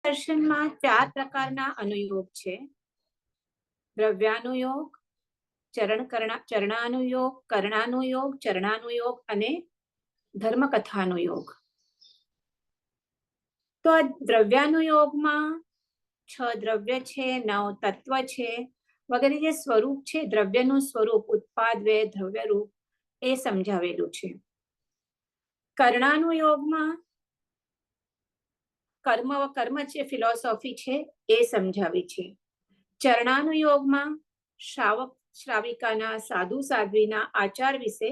દર્શનમાં 4 પ્રકારના અનુયોગ છે. દ્રવ્યાનુયોગ, ચરણાનુયોગ, કર્ણાનુયોગ, ચરણાનુયોગ અને ધર્મકથાનુયોગ. તો આ દ્રવ્યાનુયોગમાં 6 દ્રવ્ય છે, 9 તત્વ છે વગેરે જે સ્વરૂપ છે, દ્રવ્યનું સ્વરૂપ, ઉત્પાદ, વ્યય, દ્રવ્યરૂપ એ સમજાવેલું છે. કર્ણાનુયોગમાં કર્મ છે, ફિલોસોફી છે એ સમજાવી છે. ચરણાનુયોગમાં શ્રાવિકાના, સાધુ સાધ્વીના આચાર વિશે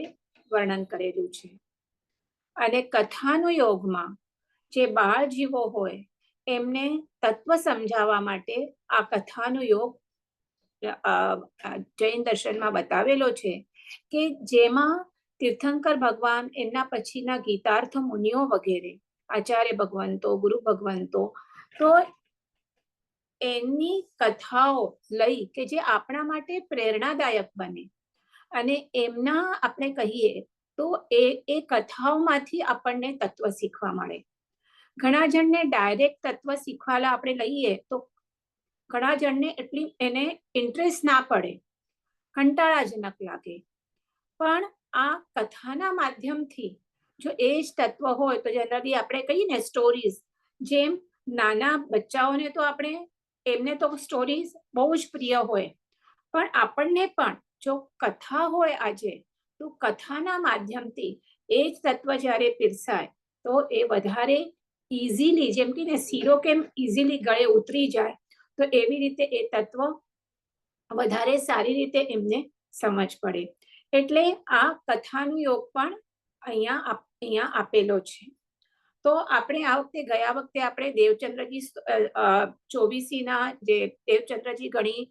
વર્ણન કરેલું છે. અને કથાનુયોગમાં જે બાળ જીવો હોય એમને તત્વ સમજાવવા માટે આ કથાનુયોગ જૈન દર્શનમાં બતાવેલો છે કે જેમાં તીર્થંકર ભગવાન, એમના પછીના ગીતાર્થ મુનિઓ વગેરે, આચાર્ય ભગવંતો, ગુરુ ભગવંતો, તો એમની કથાઓ લઈ કે જે આપણા માટે પ્રેરણાદાયક બને અને એમના આપણે કહીએ તો એ કથાઓમાંથી આપણને તત્વ શીખવા મળે. ઘણા જણને ડાયરેક્ટ તત્વ શીખવાલા આપણે લઈએ તો ઘણા જણને એટલી એને ઇન્ટરેસ્ટ ના પડે, કંટાળાજનક લાગે. પણ આ કથાના માધ્યમથી જો એ જ તત્વ હોય તો જનરલી આપણે કહીએ ને સ્ટોરીઝ, જેમ નાના બચ્ચાઓને તો આપણે એમને તો સ્ટોરીઝ બહુ જ પ્રિય હોય, પણ આપણને પણ જો કથા હોય આજે તો કથાના માધ્યમથી એ જ તત્વ જ્યારે પીરસાય તો એ વધારે ઇઝીલી, જેમ કે ને શીરો કેમ ઇઝીલી ગળે ઉતરી જાય તો એવી રીતે એ તત્વ વધારે સારી રીતે એમને સમજ પડે. એટલે આ કથાનુયોગ પણ અહીંયા આપેલો છે. તો આપણે આ વખતે ગયા વખતે આપણે દેવચંદ્રજી 24ના જે દેવચંદ્રજી ગણી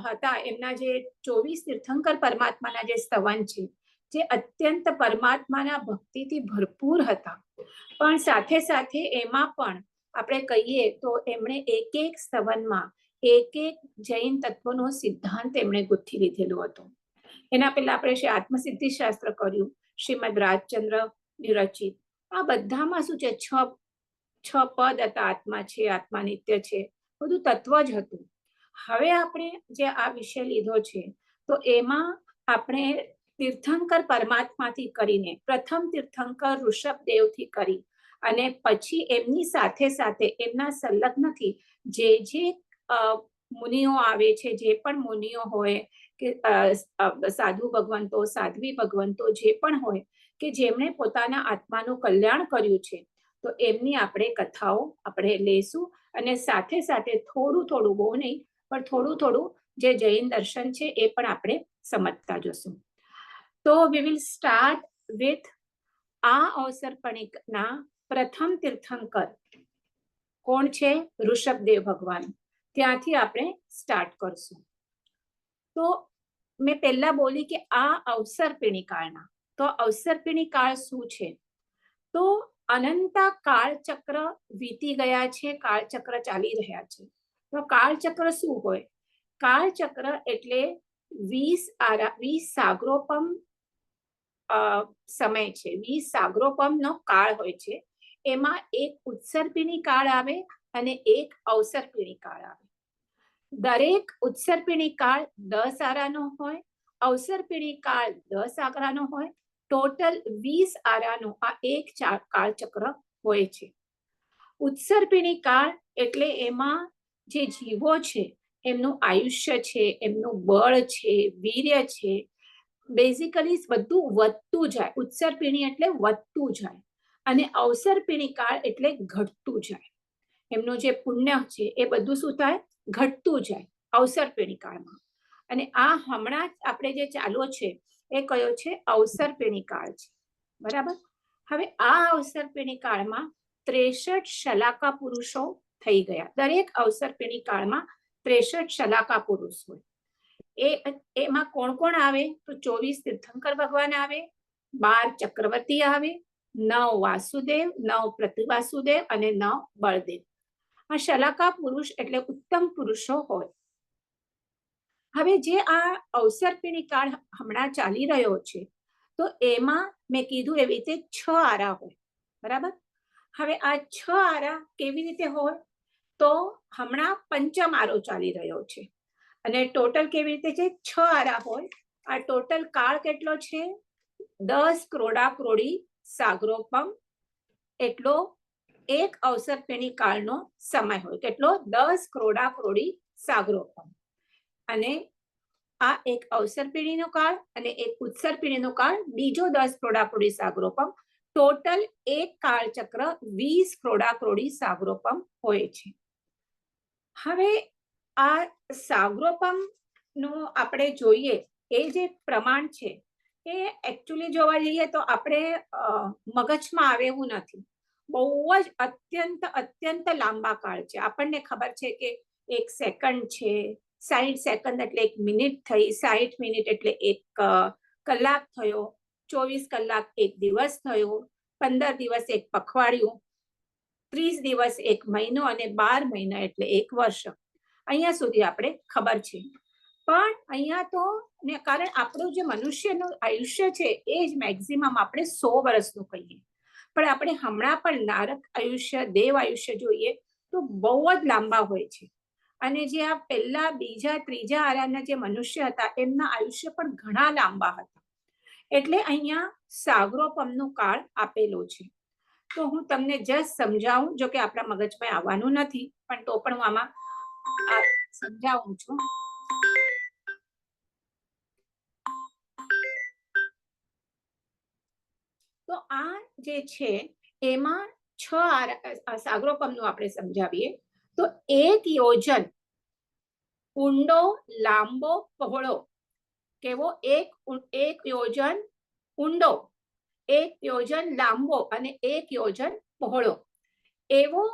હતા એમના જે 24 તીર્થંકર પરમાત્માના જે સ્તવન છે જે અત્યંત પરમાત્માના ભક્તિથી ભરપૂર હતા, પણ સાથે સાથે એમાં પણ આપણે કહીએ તો એમણે એક એક સ્તવનમાં એક એક જૈન તત્વનો સિદ્ધાંત એમણે ગુંથી લીધેલો હતો. એના પહેલા આપણે શ્રી આત્મસિદ્ધિ શાસ્ત્ર કર્યું, શ્રીમદ રાજચંદ્ર વિરચિત. આ બધામાં શું છે, છ પદ હતા, આત્મા છે, આત્મા નિત્ય છે, બધું તત્વ જ હતું. હવે આપણે જે આ વિષય લીધો છે તો એમાં આપણે તીર્થંકર પરમાત્માથી કરીને, પ્રથમ તીર્થંકર ઋષભદેવથી કરી અને પછી એમની સાથે સાથે એમના સંલગ્નથી જે જે મુનિઓ આવે છે, જે પણ મુનિઓ હોય કે સાધુ ભગવંતો, સાધ્વી ભગવંતો જે પણ હોય કે જેમણે પોતાના આત્માનું કલ્યાણ કર્યું છે, તો એમની આપણે કથાઓ આપણે લેશું અને સાથે સાથે થોડું થોડું, બહુ નહીં પણ થોડું થોડું જે જૈન દર્શન છે એ પણ આપણે સમજતા જશું. તો વી વિલ સ્ટાર્ટ વિથ આ અવસરપણિકના પ્રથમ તીર્થંકર કોણ છે? ઋષભદેવ ભગવાન. ત્યાંથી આપણે સ્ટાર્ટ કરશું. તો મેં પહેલા બોલી કે આ અવસરપીણી કાળના, તો અવસરપીણી કાળ શું છે? તો અનંતા કાળચક્ર વીતી ગયા છે, કાળચક્ર ચાલી રહ્યા છે. તો કાળચક્ર શું હોય? કાળચક્ર એટલે 20 સાગરોપમ સમય છે, 20 સાગરોપમનો કાળ હોય છે. એમાં એક ઉત્સર્પિણી કાળ આવે અને એક અવસરપિણી કાળ આવે. દરેક ઉત્સર્પિણી કાળ 10 આરાનો હોય, અવસરપિણી કાળ 10 આરાનો હોય, ટોટલ 20 આરાનો આ એક કાળચક્ર હોય છે. ઉત્સર્પિણી કાળ એટલે એમાં જે જીવો છે એમનું આયુષ્ય છે, એમનું બળ છે, વીર્ય છે, બેઝિકલી બધું વધતું જાય. ઉત્સર્પિણી એટલે વધતું જાય અને અવસરપિણી કાળ એટલે ઘટતું જાય. એમનું જે પુણ્ય છે એ બધું શું થાય? ઘટતું જાય અવસરપિણી કાળમાં. અને આ હમણાં જ આપણે જે ચાલુ છે એ કયો છે? અવસરપિણી કાળ છે. બરાબર. હવે આ અવસરપિણી કાળમાં 63 શલાકા પુરુષો થઈ ગયા. દરેક અવસરપિણી કાળમાં 63 શલાકા પુરુષ હોય. એમાં કોણ કોણ આવે? તો 24 તીર્થંકર ભગવાન આવે, 12 ચક્રવર્તી આવે, 9 વાસુદેવ, 9 પ્રતિવાસુદેવ અને 9 બળદેવ. આ શલાકા પુરુષ એટલે ઉત્તમ પુરુષો હોય. હવે જે આ અવસરપિણી કાળ હમણાં ચાલી રહ્યો છે તો એમાં મેં કીધું એવી રીતે 6 આરા હોય. બરાબર. હવે આ 6 આરા કેવી રીતે હોય? તો હમણાં પંચમ આરો ચાલી રહ્યો છે અને ટોટલ કેવી રીતે છે? 6 આરા હોય. આ ટોટલ કાળ કેટલો છે? 10 ક્રોડા ક્રોડી સાગરોપમ એટલો એક અવસર્પિણી કાળનો સમય હોય. કેટલો? 10 ક્રોડા ક્રોડી સાગરોપમ. અને આ એક અવસર્પિણીનો કાળ અને એક ઉત્સર્પિણીનો કાળ, બીજો 10 ક્રોડા ક્રોડી સાગરોપમ. ટોટલ એક કાળચક્ર 20 ક્રોડા ક્રોડી સાગરોપમ હોય છે. હવે આ સાગરોપમ નું આપણે જોઈએ એ જે પ્રમાણ છે એ એકચ્યુઅલી જોવા જઈએ તો આપણે મગજમાં આવે એવું નથી. બહુ જ અત્યંત લાંબા કાળ છે. આપણને ખબર છે કે 1 સેકન્ડ છે, 60 સેકન્ડ એટલે 1 મિનિટ થઈ, 60 મિનિટ એટલે 1 કલાક થયો, 24 કલાક 1 દિવસ થયો, 15 દિવસ 1 પખવાડિયું, 30 દિવસ 1 મહિનો અને 12 મહિના એટલે 1 વર્ષ. અહીંયા સુધી આપણે ખબર છે. પણ અહીંયા તો કારણ આપણું જે મનુષ્યનું આયુષ્ય છે એ જ મેક્સિમમ આપણે 100 વર્ષનું કહીએ. પણ આપણે હમણાં પણ નારક આયુષ્ય, દેવ આયુષ્ય જોઈએ તો બહુ જ લાંબા હોય છે. અને જે આ પહેલા, બીજા, ત્રીજા આરાના જે મનુષ્ય હતા એમના આયુષ્ય પણ ઘણા લાંબા હતા. એટલે અહીંયા સાગરોપમનો કાળ આપેલો છે. તો હું તમને જસ્ટ સમજાવું, જો કે આપણા મગજમાં આવવાનું નથી, પણ તો પણ હું આમાં સમજાવું છું. તો આ જે છે એમાં 6 સાગરોપમનું આપણે સમજાવીએ તો 1 યોજન ઊંડો, લાંબો, પહોળો. કેવો? 1 યોજન ઊંડો, 1 યોજન લાંબો અને 1 યોજન પહોળો એવો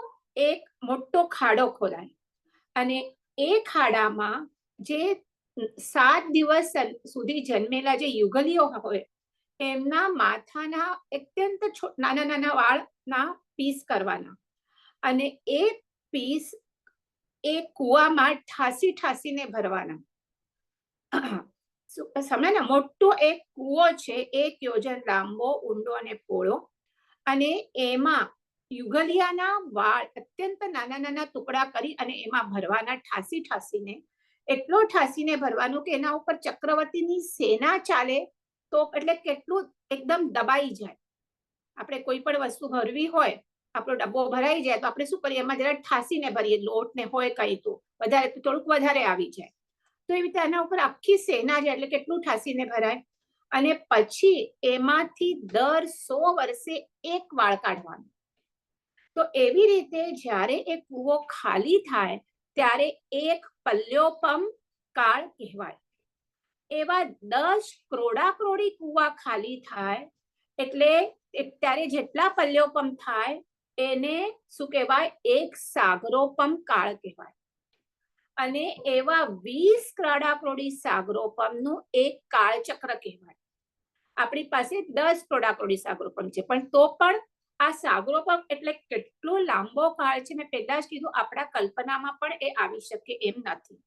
એક મોટો ખાડો ખોદાય. અને એ ખાડામાં જે 7 દિવસ સુધી જન્મેલા જે યુગલીઓ હોય એમના માથાના અત્યંત નાના નાના વાળના પીસ કરવાના. અને એ પીસ એ કુવામાં ઠાસીને ભરવાના. સમજે ને? મોટો એક કુવો છે, 1 યોજન લાંબો, ઊંડો અને પહોળો. અને એમાં યુગલિયાના વાળ અત્યંત નાના નાના ટુકડા કરી અને એમાં ભરવાના, ઠાસીને. એટલો ઠાસીને ભરવાનું કે એના ઉપર ચક્રવર્તીની સેના ચાલે તો એટલે કેટલું એકદમ દબાઈ જાય. આપણે કોઈ પણ વસ્તુ ભરવી હોય, આપણો ડબ્બો ભરાઈ જાય તો આપણે શું કરીએ? એમાં જરા ઠાસીને ભરીએ. લોટ ને હોય કઈ તો વધારે, થોડુંક વધારે આવી જાય. તો એવી રીતે આના ઉપર આખી સેના જાય એટલે કેટલું ઠાસીને ભરાય. અને પછી એમાંથી દર 100 વર્ષે 1 વાળ કાઢવાનો. તો એવી રીતે જ્યારે એ કૂવો ખાલી થાય ત્યારે 1 પલ્યોપમ કાળ કહેવાય. એવા 10 ક્રોડા ક્રોડી કૂવા ખાલી થાય એટલે ત્યારે જેટલા પલ્યોપમ થાય એને શું કહેવાય? 1 સાગરોપમ કાળ કહેવાય. અને એવા 20 ક્રોડા ક્રોડી સાગરોપમનું 1 કાળચક્ર કહેવાય. આપણી પાસે 10 ક્રોડા ક્રોડી સાગરોપમ છે, પણ તો પણ આ સાગરોપમ એટલે કેટલો લાંબો કાળ છે. મેં પહેલા જ કીધું, આપણા કલ્પનામાં પણ એ આવી શકે એમ નથી.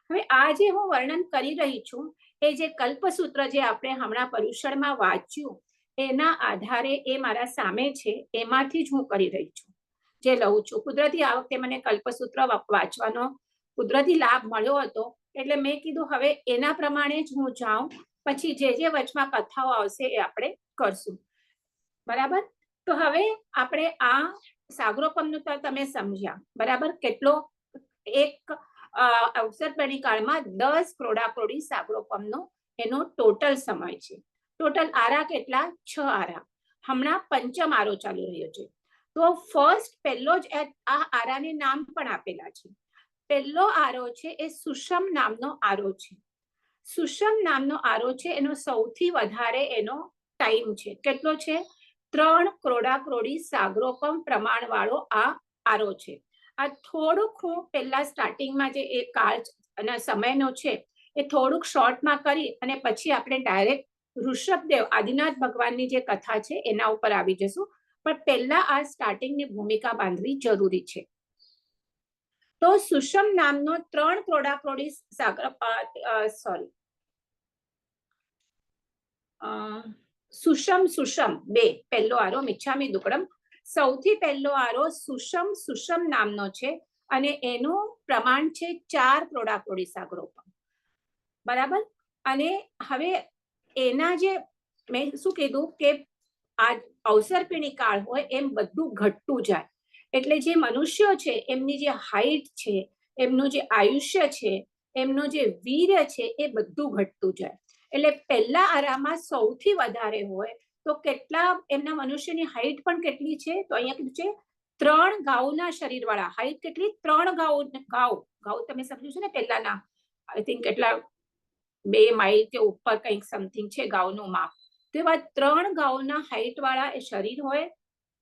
હવે આ જે હું વર્ણન કરી રહી છું એ જે કલ્પસૂત્ર જે આપણે હમણાં પર્યુષણમાં વાંચ્યું એના આધારે એ મારા સામે છે, એમાંથી જ હું કરી રહી છું, જે લઉં છું. કુદરતી આ વખતે મને કલ્પસૂત્ર વાંચવાનો કુદરતી લાભ મળ્યો હતો એટલે મેં કીધું હવે એના પ્રમાણે જ હું જાઉં. પછી જે વચમાં કથાઓ આવશે એ આપણે કરશું. બરાબર? તો હવે આપણે આ સાગરોપમનું તો તમે સમજ્યા. બરાબર? કેટલો એક અવસર્પિણી કાળમાં 10 ક્રોડા ક્રોડી સાગરોપમનો એનો ટોટલ સમય છે. ટોટલ આરા કેટલા? 6 આરા. હમણાં પંચમ આરો ચાલી રહ્યો છે. તો ફર્સ્ટ પહેલો જ આ આરાને નામ પણ આપેલા છે. પહેલો આરો છે એ સુષમ નામનો આરો છે. સુષમ નામનો આરો છે, એનો સૌથી વધારે એનો ટાઈમ છે. કેટલો છે? 3 ક્રોડા ક્રોડી સાગરોપમ પ્રમાણ વાળો આ આરો છે. આ થોડુંક હું પહેલા સ્ટાર્ટિંગમાં જે એ કાળ અને સમયનો છે એ થોડુંક શોર્ટમાં કરી અને પછી આપણે ડાયરેક્ટ ઋષભદેવ આદિનાથ ભગવાનની જે કથા છે એના ઉપર આવી જશું. પણ પહેલા આ સ્ટાર્ટિંગની ભૂમિકા બાંધવી જરૂરી છે. તો સુષમ નામનો 3 ક્રોડા ક્રોડી સુષમ 2 પહેલો આરો મિચ્છામી દુક્કડમ. સૌથી પહેલો આરો સુષમ નામનો છે. અને એનું પ્રમાણ છે 4 ક્રોડાક્રોડી સાગરોપમ, બરાબર. અને હવે એના જે મેં શું કીધું કે આ અવસર્પિણી કાળ હોય એમ બધું ઘટતું જાય, એટલે જે મનુષ્યો છે એમની જે હાઈટ છે, એમનું જે આયુષ્ય છે, એમનું જે વીર્ય છે એ બધું ઘટતું જાય. એટલે પહેલા આરામાં સૌથી વધારે હોય તો કેટલા એમના મનુષ્યની હાઈટ પણ કેટલી છે, તો અહીંયા કીધું છે 3 ગાઉના શરીર વાળા. હાઈટ કેટલી? 3 ગાઉ તમે સમજ્યું છે ને, પહેલાના આઈ થિંક કેટલા 2 માઇલ કે ઉપર કંઈક સમથિંગ છે ગાઉનું માપ. તો એવા 3 ગાઉના હાઈટ વાળા એ શરીર હોય.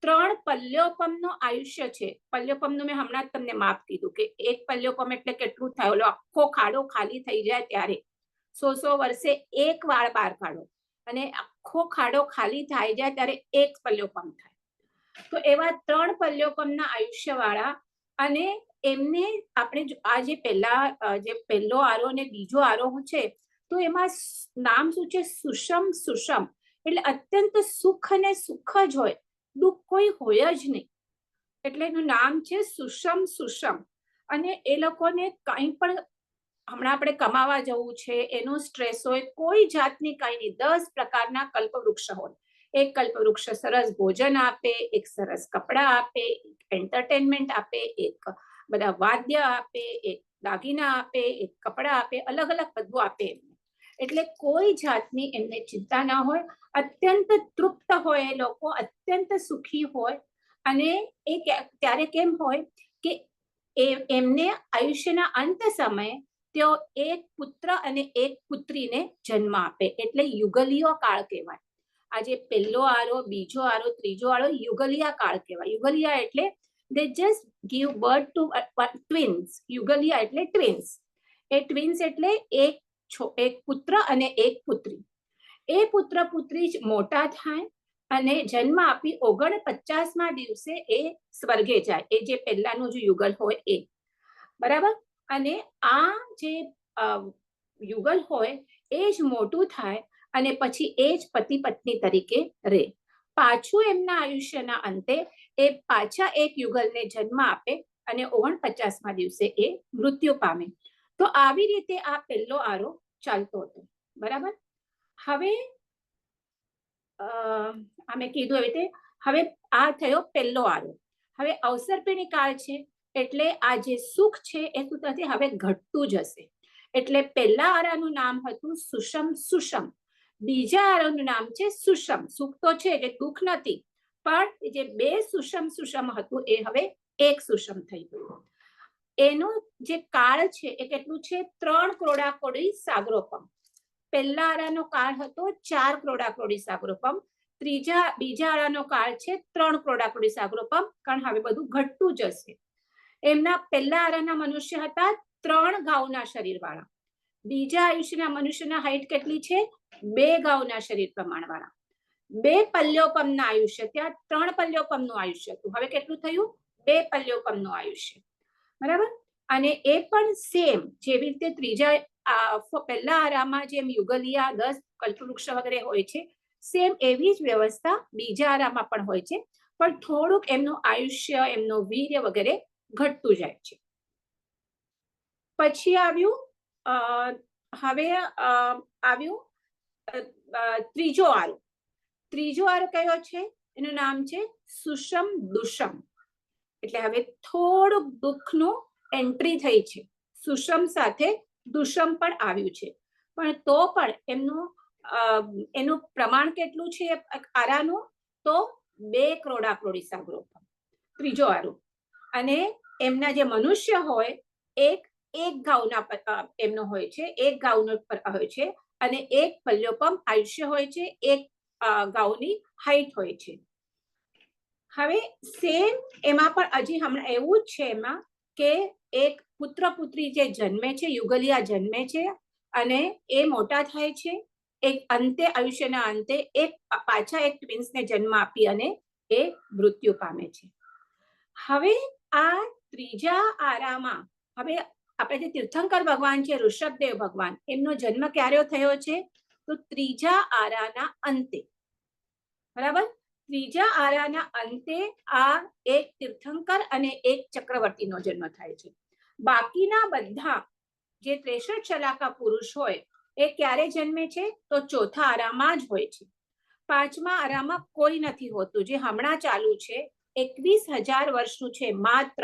3 પલ્યોપમનો આયુષ્ય છે. પલ્યોપમનું મેં હમણાં જ તમને માપ કીધું કે એક પલ્યોપમ એટલે કેટલું થાય, ઓલો આખો ખાડો ખાલી થઈ જાય ત્યારે 100 વર્ષે એક વાળ બહાર કાઢો અને આખો ખાડો ખાલી થઈ જાય ત્યારે એક પલ્યોપમ થાય. તો એવા 3 પલ્યોપમના આયુષ્ય વાળા, અને એમને આપણે આ જે પહેલો આરો અને બીજો આરો છે તો એમાં નામ શું છે? સુષમ. સુષમ એટલે અત્યંત સુખ અને સુખ જ હોય, દુઃખ કોઈ હોય જ નહીં, એટલે એનું નામ છે સુષમ. સુષમ. અને એ લોકોને કંઈ પણ હમણાં આપણે કમાવા જવું છે એનો સ્ટ્રેસ હોય, કોઈ જાતની કંઈ નહીં. 10 પ્રકારના કલ્પવૃક્ષ હોય. એક કલ્પવૃક્ષ સરસ ભોજન આપે, એક સરસ કપડા આપે, એક એન્ટરટેનમેન્ટ આપે, એક બધા વાદ્ય આપે, એક દાગીના આપે, એક કપડા આપે, અલગ અલગ બધું આપે એમને. એટલે કોઈ જાતની એમને ચિંતા ના હોય, અત્યંત તૃપ્ત હોય એ લોકો, અત્યંત સુખી હોય. અને એ ત્યારે કેમ હોય કે એમને આયુષ્યના અંત સમયે તેઓ એક પુત્ર અને એક પુત્રીને જન્મ આપે, એટલે યુગલીય કાળ કહેવાય. આજે પહેલો આરો, બીજો આરો, ત્રીજો આરો યુગલિયા કાળ કહેવાય. યુગલિયા એટલે they just give birth to twins. યુગલિયા એટલે ટ્વિન્સ. એ ટ્વિન્સ એટલે એક પુત્ર અને એક પુત્રી. એ પુત્ર પુત્રી જ મોટા થાય અને જન્મ આપી 49મા દિવસે એ સ્વર્ગે જાય. એ જે પહેલાનું જે યુગલ હોય એ, બરાબર. અને આ જે યુગલ હોય એ જ મોટું થાય અને પછી એ જ પતિ પત્ની તરીકે રહે. પાછું એમના આયુષ્યના અંતે એ પાછા એક યુગલને જન્મ આપે અને 49મા દિવસે એ મૃત્યુ પામે. તો આવી રીતે આ પહેલો આરો ચાલતો હતો, બરાબર. હવે અમે કીધું એવી રીતે હવે આ થયો પહેલો આરો. હવે અવસર્પિણી કાળ છે એટલે આ જે સુખ છે એ શું થશે? હવે ઘટતું જશે. એટલે પહેલા આરાનું નામ હતું સુષમ. સુષમ. બીજા આરાનું નામ છે સુષમ. સુખ તો છે એટલે દુઃખ નથી, પણ જે 2 સુષમ સુષમ હતું એ હવે એક સુષમ થઈ ગયું. એનું જે કાળ છે એ કેટલું છે? 3 ક્રોડાક્રોડી સાગરોપમ. પહેલા આરાનો કાળ હતો 4 ક્રોડાક્રોડી સાગરોપમ. બીજા આરાનો કાળ છે 3 ક્રોડાક્રોડી સાગરોપમ, કારણ હવે બધું ઘટતું જશે. એમના પહેલા આરાના મનુષ્ય હતા 3 ગાઉના શરીર વાળા. બીજા આયુષ્યના મનુષ્યના હાઈટ કેટલી છે? 2 ગાઉના શરીર પ્રમાણ વાળા. 2 પલ્યોપમના આયુષ્ય. ત્યાં 3 પલ્યોપમનું આયુષ્ય હતું, હવે કેટલું થયું? 2 પલ્યોપમનું આયુષ્ય, બરાબર. અને એ પણ સેમ જેવી રીતે પહેલા આરામાં જેમ યુગલિયા 10 કલ્પવૃક્ષ વગેરે હોય છે, સેમ એવી જ વ્યવસ્થા બીજા આરામાં પણ હોય છે, પણ થોડુંક એમનું આયુષ્ય, એમનું વીર્ય વગેરે ઘટતું જાય છે. પછી આવ્યું ત્રીજો આરો. ત્રીજો આરો કયો છે? એનું નામ છે સુષમ દુષમ. એટલે હવે થોડુંક દુઃખનું એન્ટ્રી થઈ છે. સુષમ સાથે દુષમ પણ આવ્યું છે, પણ તો પણ એનું પ્રમાણ કેટલું છે આરાનું? તો 2 ક્રોડાક્રોડી સાગરોપમ, ત્રીજો આરો. અને એમના જે મનુષ્ય હોય એક ગાઉના એમનો હોય છે, એક ગાઉનો હોય છે, અને એક પલ્યોપમ આયુષ્ય હોય છે, એક ગાઉની હાઈટ હોય છે. હવે સેમ એમાં પણ હજી હમણાં એવું જ છે એમાં કે એક પુત્ર પુત્રી જે જન્મે છે, યુગલિયા જન્મે છે અને એ મોટા થાય છે. એક અંતે, આયુષ્યના અંતે પાછા એક ટ્વિન્સને જન્મ આપી અને એ મૃત્યુ પામે છે. હવે આ ત્રીજા આરામાં હવે આપણે જે તીર્થંકર ભગવાન છે, ઋષભદેવ ભગવાન, એમનો જન્મ ક્યારે થયો છે? તો ત્રીજા આરાના અંતે, બરાબર. ત્રીજા આરાના અંતે આ એક તીર્થંકર અને એક ચક્રવર્તીનો જન્મ થાય છે. બાકીના બધા જે 63 શલાકા પુરુષ હોય એ ક્યારે જન્મે છે? તો ચોથા આરામાં જ હોય છે. પાંચમા આરામાં કોઈ નથી હોતું. જે હમણાં ચાલુ છે 21,000 વર્ષનું છે માત્ર.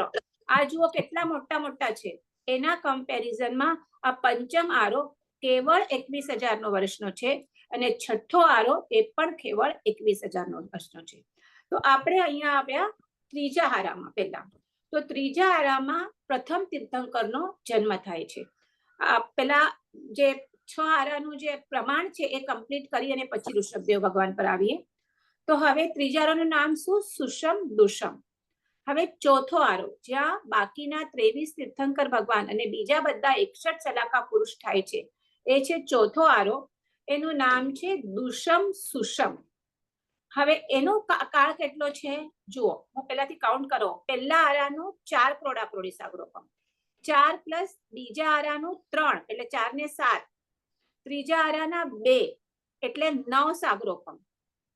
આ જુઓ કેટલા મોટા મોટા છે. એના કમ્પેરિઝનમાં આ પંચમ આરો કેવળ 21,000 વર્ષનો છે અને છઠ્ઠો આરો એ પણ કેવળ 21,000 વર્ષનો છે. તો આપણે અહીંયા આવ્યા ત્રીજા આરામાં. પહેલા તો ત્રીજા આરામાં પ્રથમ તીર્થંકરનો જન્મ થાય છે. પેલા જે 6 આરાનું જે પ્રમાણ છે એ કમ્પ્લીટ કરી અને પછી ઋષભદેવ ભગવાન પર આવીએ. તો હવે ત્રીજા આરાનું નામ શું? સુષમ દુષમ. હવે ચોથો આરો જ્યાં બાકીના 23 તીર્થંકર ભગવાન અને બીજા બધા 61 શલાકા પુરુષ થાય છે એ છે ચોથો આરો. એનું નામ છે દુષમ સુષમ. હવે એનો કાળ કેટલો છે જુઓ. હું પહેલાથી કાઉન્ટ કરો. પહેલા આરાનું 4 કરોડા કરોડી સાગરોપમ, 4 પ્લસ બીજા આરાનું 3 એટલે 4 ને 7, ત્રીજા આરાના 2 એટલે 9 સાગરોપમ.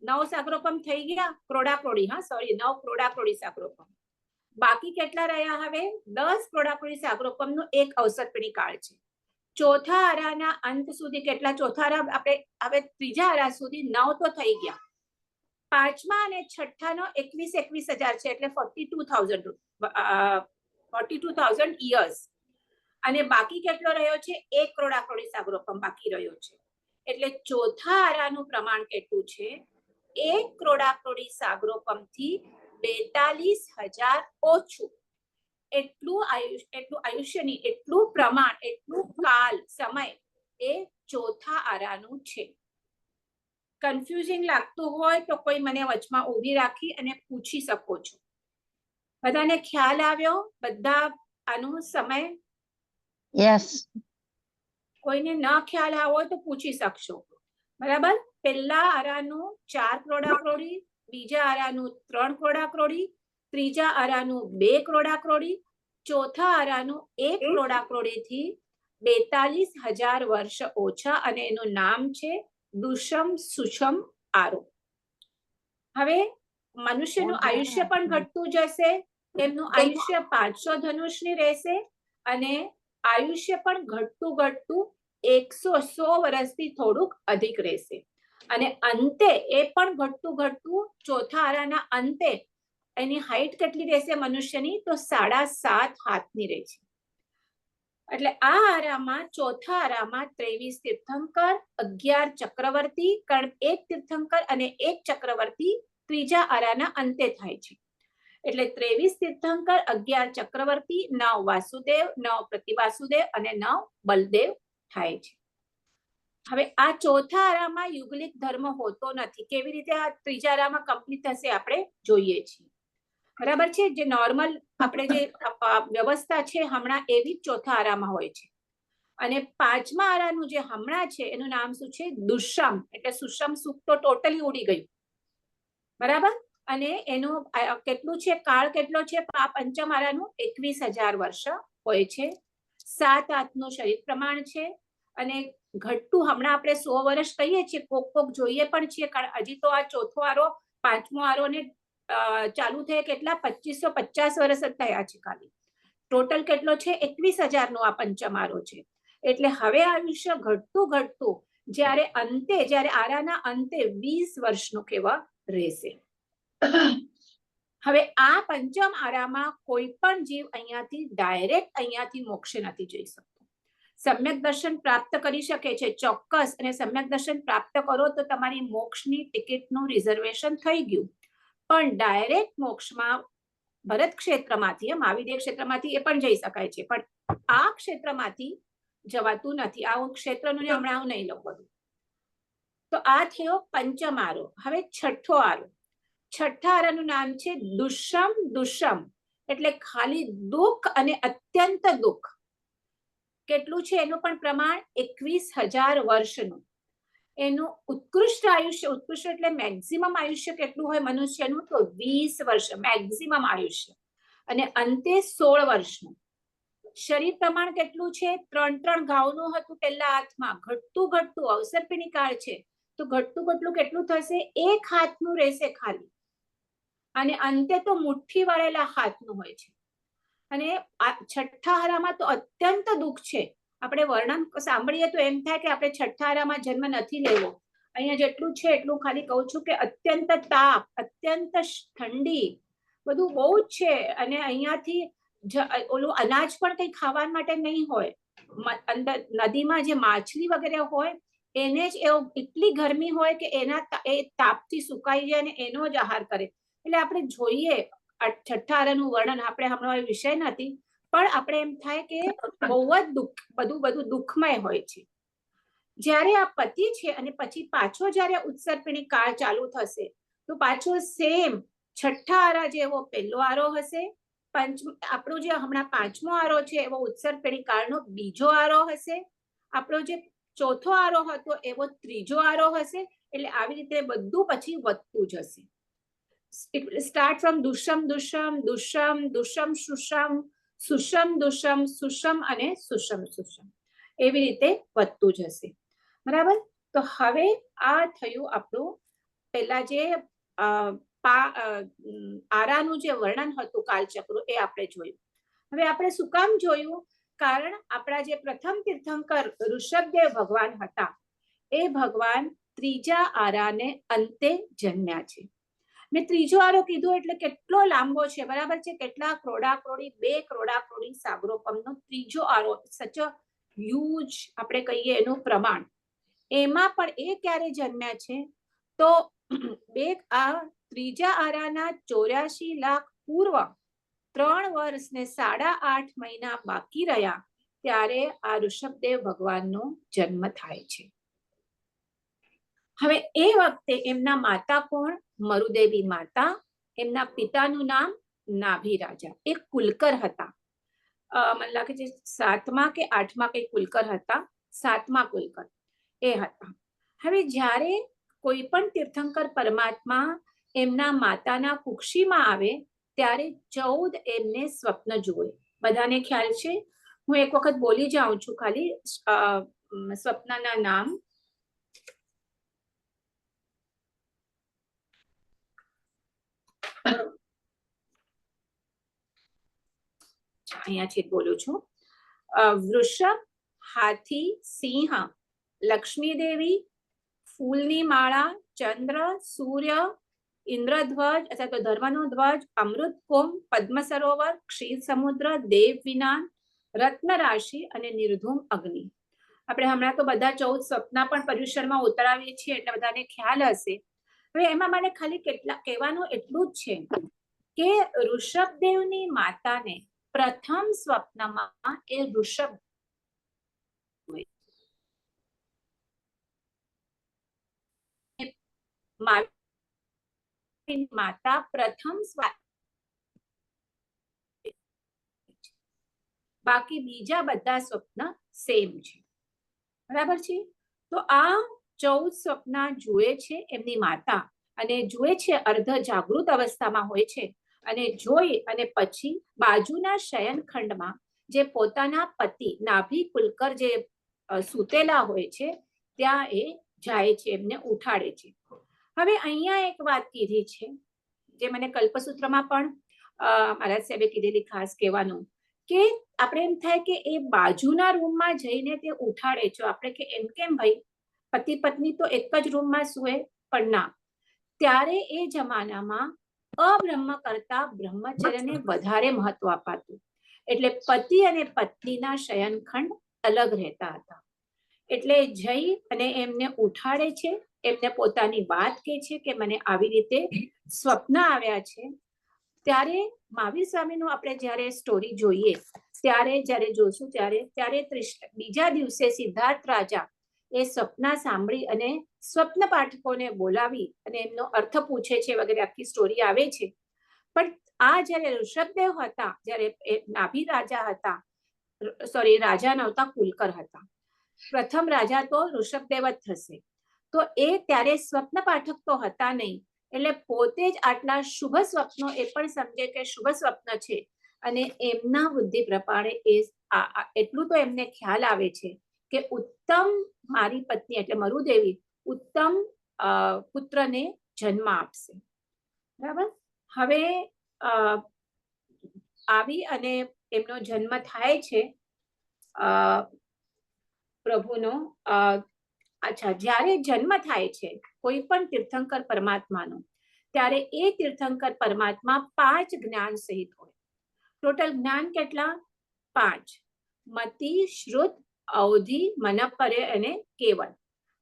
9 સાગરોપમ થઈ ગયા ક્રોડા ક્રોડી. હા સોરી, 9 ક્રોડા ક્રોડી સાગરોપમ. બાકી કેટલા રહ્યા? હવે 10 ક્રોડા ક્રોડી સાગરોપમનો એક અવસર્પિણી કાળ છે. ચોથા આરાના અંત સુધી કેટલા? ચોથા આરા આપણે હવે ત્રીજા આરા સુધી 9 તો થઈ ગયા. પાંચમા અને છઠ્ઠાનો 21,000 છે એટલે 42,000 યર્સ. અને બાકી કેટલો રહ્યો છે? 1 કરોડા કરોડી સાગરોપમ બાકી રહ્યો છે. એટલે ચોથા આરાનું પ્રમાણ કેટલું છે? 1 કરોડા કરોડી સાગરોપમ થી 42,000 ઓછું. એટલું આયુષ્યની એટલું પ્રમાણ, એટલું કાલ સમય એ ચોથા આરાનું છે. કન્ફ્યુઝિંગ લાગતું હોય તો કોઈ મને વચમાં ઊભી રાખી અને પૂછી શકો છો. બધાને ખ્યાલ આવ્યો? બધા આનો સમય? યસ. કોઈને ન ખ્યાલ આવ્યો હોય તો પૂછી શકશો. બરાબર. પહેલા આરાનું 4 કરોડા કરોડી, બીજા આરાનું 3 કરોડા કરોડી, ત્રીજા આરાનું 2 કરોડા કરોડી, ચોથા આરાનું 1 કરોડા કરોડી થી 42,000 વર્ષ ઓછા. અને એનું નામ છે દુષમ સુષમ આરો. હવે મનુષ્યનું આયુષ્ય પણ ઘટતું જશે. તેમનું આયુષ્ય 500 ધનુષની રહેશે અને આયુષ્ય પણ ઘટતું ઘટતું 100 વર્ષથી થોડુંક અધિક રહેશે. અને અંતે એ પણ ઘટતું ઘટતું ચોથા આરાના અંતે એની હાઈટ કેટલી રહેશે મનુષ્યની? તો 7.5 હાથની રહે છે. એટલે આ આરામાં ચોથા આરામાં 23 તીર્થંકર, 11 ચક્રવર્તી. કારણ એક તીર્થંકર અને એક ચક્રવર્તી ત્રીજા આરાના અંતે થાય છે. એટલે 23 તીર્થંકર, 11 ચક્રવર્તી, 9 વાસુદેવ, 9 પ્રતિવાસુદેવ અને 9 બલદેવ થાય છે. હવે આ ચોથા આરામાં યુગલિક ધર્મ હોતો નથી. કેવી રીતે આ ત્રીજા આરામાં કમ્પ્લીટ થશે આપણે જોઈએ છીએ. બરાબર છે. જે નોર્મલ આપણે જે વ્યવસ્થા છે હમણાં એવી જ ચોથા આરામાં હોય છે. અને પાંચમા આરાનું જે હમણાં છે એનું નામ શું છે? દુષમ. એટલે સુષમ સુખ તો ટોટલી ઉડી ગયું. બરાબર. અને એનું કેટલું છે? કાળ કેટલો છે? પંચમ આરાનું 21,000 વર્ષ હોય છે. 7 હાથનું શરીર પ્રમાણ છે. અને ઘટતું હમણાં આપણે 100 વર્ષ કહીએ છીએ, કોક કોક જોઈએ પણ છીએ. કારણ હજી તો આ ચોથો આરો, પાંચમો આરો ને ચાલુ થયે કેટલા? 2550 વર્ષ જ થયા છે ખાલી. ટોટલ કેટલો છે? 21,000 નો આ પંચમ આરો છે. એટલે હવે આયુષ્ય ઘટતું ઘટતું જ્યારે અંતે, જ્યારે આરાના અંતે 20 વર્ષનું કેવા રહેશે. હવે આ પંચમ આરામાં કોઈ પણ જીવ અહીંયાથી ડાયરેક્ટ અહીંયાથી મોક્ષે નથી જઈ શકતો. સમ્યક દર્શન પ્રાપ્ત કરી શકે છે ચોક્કસ. અને સમ્યક દર્શન પ્રાપ્ત કરો તો તમારી મોક્ષની ટિકિટનું રિઝર્વેશન થઈ ગયું. પણ ડાયરેક્ટ મોક્ષમાં ભરત ક્ષેત્રમાંથી, મહાવિદ્ય ક્ષેત્રમાંથી એ પણ જઈ શકાય છે. પણ આ ક્ષેત્રમાંથી જવાતું નથી. આ ક્ષેત્રનું હમણાં હું નહીં લઉં બધું. તો આ થયો પંચમ આરો. હવે છઠ્ઠો આરો. છઠ્ઠા આરાનું નામ છે દુષમ દુષમ. એટલે ખાલી દુઃખ અને અત્યંત દુઃખ. કેટલું છે એનું પણ પ્રમાણ? 21,000 વર્ષનું. એનું ઉત્કૃષ્ટ આયુષ્ય, ઉત્કૃષ્ટ એટલે મેક્સિમમ આયુષ્ય કેટલું હોય મનુષ્યનું? તો 20 વર્ષ મેક્સિમમ આયુષ્ય. અને અંતે 16 વર્ષનું. શરીર પ્રમાણ કેટલું છે? 3 ઘાવનું હતું પહેલા હાથમાં. ઘટતું ઘટતું અવસર્પિણી કાળ છે તો ઘટતું ઘટતું કેટલું થશે? 1 હાથનું રહેશે ખાલી. અને અંતે તો મુઠ્ઠી વળેલા હાથનું હોય છે. અને આ છઠ્ઠા હારામાં તો અત્યંત દુઃખ છે. આપણે વર્ણન સાંભળીએ તો એમ થાય કે આપણે છઠ્ઠા હારામાં જન્મ નથી લેવો. અહીંયા જેટલું છે એટલું ખાલી કહું છું કે અત્યંત તાપ, અત્યંત ઠંડી, બધું બહુ જ છે. અને અહીંયાથી ઓલું અનાજ પણ કઈ ખાવા માટે નહીં હોય. અંદર નદીમાં જે માછલી વગેરે હોય એને જ એટલી ગરમી હોય કે એ તાપથી સુકાઈ જાય અને એનો જ આહાર કરે. એટલે આપણે જોઈએ છઠ્ઠા હારાનું વર્ણન, આપણે હમણાં વિષય નથી, પણ આપણે એમ થાય કે બહુ જ દુઃખ, બધું દુઃખમય હોય છે. જ્યારે આ પતિ છે અને પછી પાછો જ્યારે ઉત્સર્પિણી કાળ ચાલુ થશે તો પાછો સેમ છઠ્ઠા આરા જેવો પહેલો આરો હશે, આપણો જે હમણાં પાંચમો આરો છે એવો ઉત્સર્પિણી કાળનો બીજો આરો હશે, આપણો જે ચોથો આરો હતો એવો ત્રીજો આરો હશે. એટલે આવી રીતે બધું પછી વધતું જશે. It will start from દુષમ દુષમ દુષમ દુષમ સુષમ સુષમ દુષમ સુષમ અને સુષમ સુષમ, એવી રીતે વધતું જશે. બરાબર. તો હવે આ થયું આપણું પહેલા જે આરાનું જે વર્ણન હતું કાલચક્ર, એ આપણે જોયું. હવે આપણે શું કામ જોયું? કારણ આપણા જે પ્રથમ તીર્થંકર ઋષભદેવ ભગવાન હતા એ ભગવાન ત્રીજા આરાને અંતે જન્મ્યા છે. મેં ત્રીજો આરો કીધું એટલે કેટલો લાંબો છે, બરાબર છે? કેટલા ક્રોડા ક્રોડી, 2 ક્રોડા ક્રોડી સાગરોપમનો ત્રીજો આરો, સચ અ હ્યુજ આપણે કહીએ એનું પ્રમાણ. એમાં પણ એ ક્યારે જન્મ્યા છે? તો ત્રીજા આરાના 84 લાખ પૂર્વ 3 વર્ષ ને 8.5 મહિના બાકી રહ્યા ત્યારે આ ઋષભદેવ ભગવાનનો જન્મ થાય છે. હવે એ વખતે એમના માતા કોણ? મરુદેવી માતા. એમના પિતાનું નામ નાભી રાજા. એ કુલકર હતા. મને લાગે છે 7મા કે 8મા કઈ કુલકર હતા. 7મા કુલકર એ હતા. હવે જ્યારે કોઈ પણ તીર્થંકર પરમાત્મા એમના માતાના કુક્ષીમાં આવે ત્યારે 14 એમને સ્વપ્ન જુએ. બધાને ખ્યાલ છે? હું એક વખત બોલી જાઉં છું ખાલી સ્વપ્નના નામ. અહીંયાથી બોલું છું. વૃષભ, હાથી, સિંહ, લક્ષ્મી દેવી, ફૂલની માળા, ચંદ્ર, સૂર્ય, ઇન્દ્રધ્વજ અથવા તો ધર્મનો ધ્વજ, અમૃત કુંભ, પદ્મ સરોવર, ક્ષીર સમુદ્ર, દેવ વિમાન, રત્ન રાશિ અને નિર્ધૂમ અગ્નિ. આપણે હમણાં તો બધા 14 સ્વપ્ન પણ પર્યુષણમાં ઉતરાવીએ છીએ એટલે બધાને ખ્યાલ હશે. હવે એમાં મને ખાલી કહેવાનું એટલું જ છે કે ઋષભદેવની માતાને પ્રથમ સ્વપ્નમાં એ ઋષભ માતા પ્રથમ બાકી બીજા બધા સ્વપ્ન સેમ છે. બરાબર છે? તો આ 14 સ્વપ્ન જુએ છે એમની માતા, અને જુએ છે અર્ધ જાગૃત અવસ્થામાં હોય છે, અને જોઈ અને પછી બાજુના શયનખંડમાં જે પોતાના પતિ નાભી કુલકર જે સૂતેલા હોય છે ત્યાં એ જાય છે, એમને ઉઠાડે છે. હવે અહીંયા એક વાત કીધી છે જે મને કલ્પસૂત્રમાં પણ મારા સાહેબે કીધેલી, ખાસ કહેવાનું કે આપણે એમ થાય કે એ બાજુના રૂમમાં જઈને તે ઉઠાડે છે. આપણે કે એમ કેમ ભાઈ, પતિ પત્ની તો એક જ રૂમમાં સૂએ? પણ ના, ત્યારે એ જમાનામાં અબ્રહ્મ કરતા બ્રહ્મચર્યને વધારે મહત્વ અપાતું. એટલે પતિ અને પત્નીના શયનખંડ અલગ રહેતા હતા. એટલે જઈ અને એમને ઉઠાડે છે, એમને પોતાની વાત કહે છે કે મને આવી રીતે સ્વપ્ન આવ્યા છે. ત્યારે મહાવીર સ્વામીનું આપણે જ્યારે સ્ટોરી જોઈએ જ્યારે જોશું ત્યારે બીજા દિવસે સિદ્ધાર્થ રાજા એ સ્વપ્ન સાંભળી અને સ્વપ્ન પાઠકોને બોલાવી અને એમનો અર્થ પૂછે છે વગેરે આખી સ્ટોરી આવે છે. પણ આ જ્યારે ઋષભદેવ હતા, જ્યારે નાભી રાજા હતા, સોરી રાજા નહોતા, કુલકર હતા. પ્રથમ રાજા તો ઋષભદેવ જ થશે. તો એ ત્યારે સ્વપ્ન પાઠક તો હતા નહીં, એટલે પોતે જ આટલા શુભ સ્વપ્નો એ પણ સમજે કે શુભ સ્વપ્ન છે, અને એમના બુદ્ધિ પ્રમાણે એટલું તો એમને ખ્યાલ આવે છે કે ઉત્તમ મારી પત્ની એટલે મરુદેવી ઉત્તમ પુત્રને જન્મ આપશે. બરાબર. હવે આવી અને એમનો જન્મ થાય છે પ્રભુનો. અચ્છા, જ્યારે જન્મ થાય છે કોઈ પણ તીર્થંકર પરમાત્માનો, ત્યારે એ તીર્થંકર પરમાત્મા 5 જ્ઞાન સહિત હોય. ટોટલ જ્ઞાન કેટલા? 5. મતિ, શ્રુત, અવધિ, મનપરે અને કેવળ.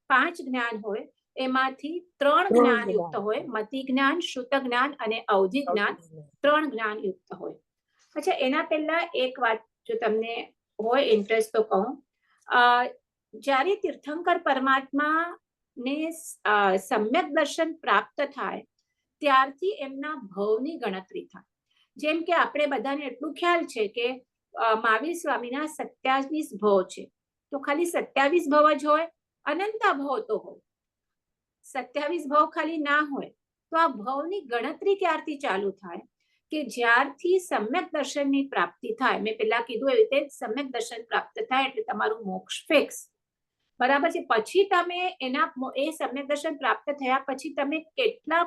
5 જ્ઞાન હોય. એમાંથી 3 જ્ઞાન યુક્ત હોય. મતિ જ્ઞાન, શ્રુત જ્ઞાન અને અવધિ જ્ઞાન 3 જ્ઞાન યુક્ત હોય. અચ્છા, એના પહેલા એક વાત જો તમને હોય ઇન્ટરેસ્ટ તો કહું. જ્યારે તીર્થંકર પરમાત્માને સમ્યક દર્શન પ્રાપ્ત થાય ત્યારથી એમના ભવની ગણતરી થાય. જેમ કે આપણે બધાને એટલું ખ્યાલ છે કે મહાવીર સ્વામીના 27 ભવ છે. તો ખાલી 27 ભવ જ હોય? અનંતા ભવ તો હોય. 27 ભવ ખાલી ના હોય તો આ ભવની ગણતરી ક્યારથી ચાલુ થાય? કે જ્યારથી સમ્યક દર્શનની પ્રાપ્તિ થાય. મેં પેલા કીધું એવી રીતે સમ્યક દર્શન પ્રાપ્ત થાય એટલે તમારું મોક્ષ ફિક્સ. બરાબર છે. પછી તમે એ સમ્યક દર્શન પ્રાપ્ત થયા પછી તમે કેટલા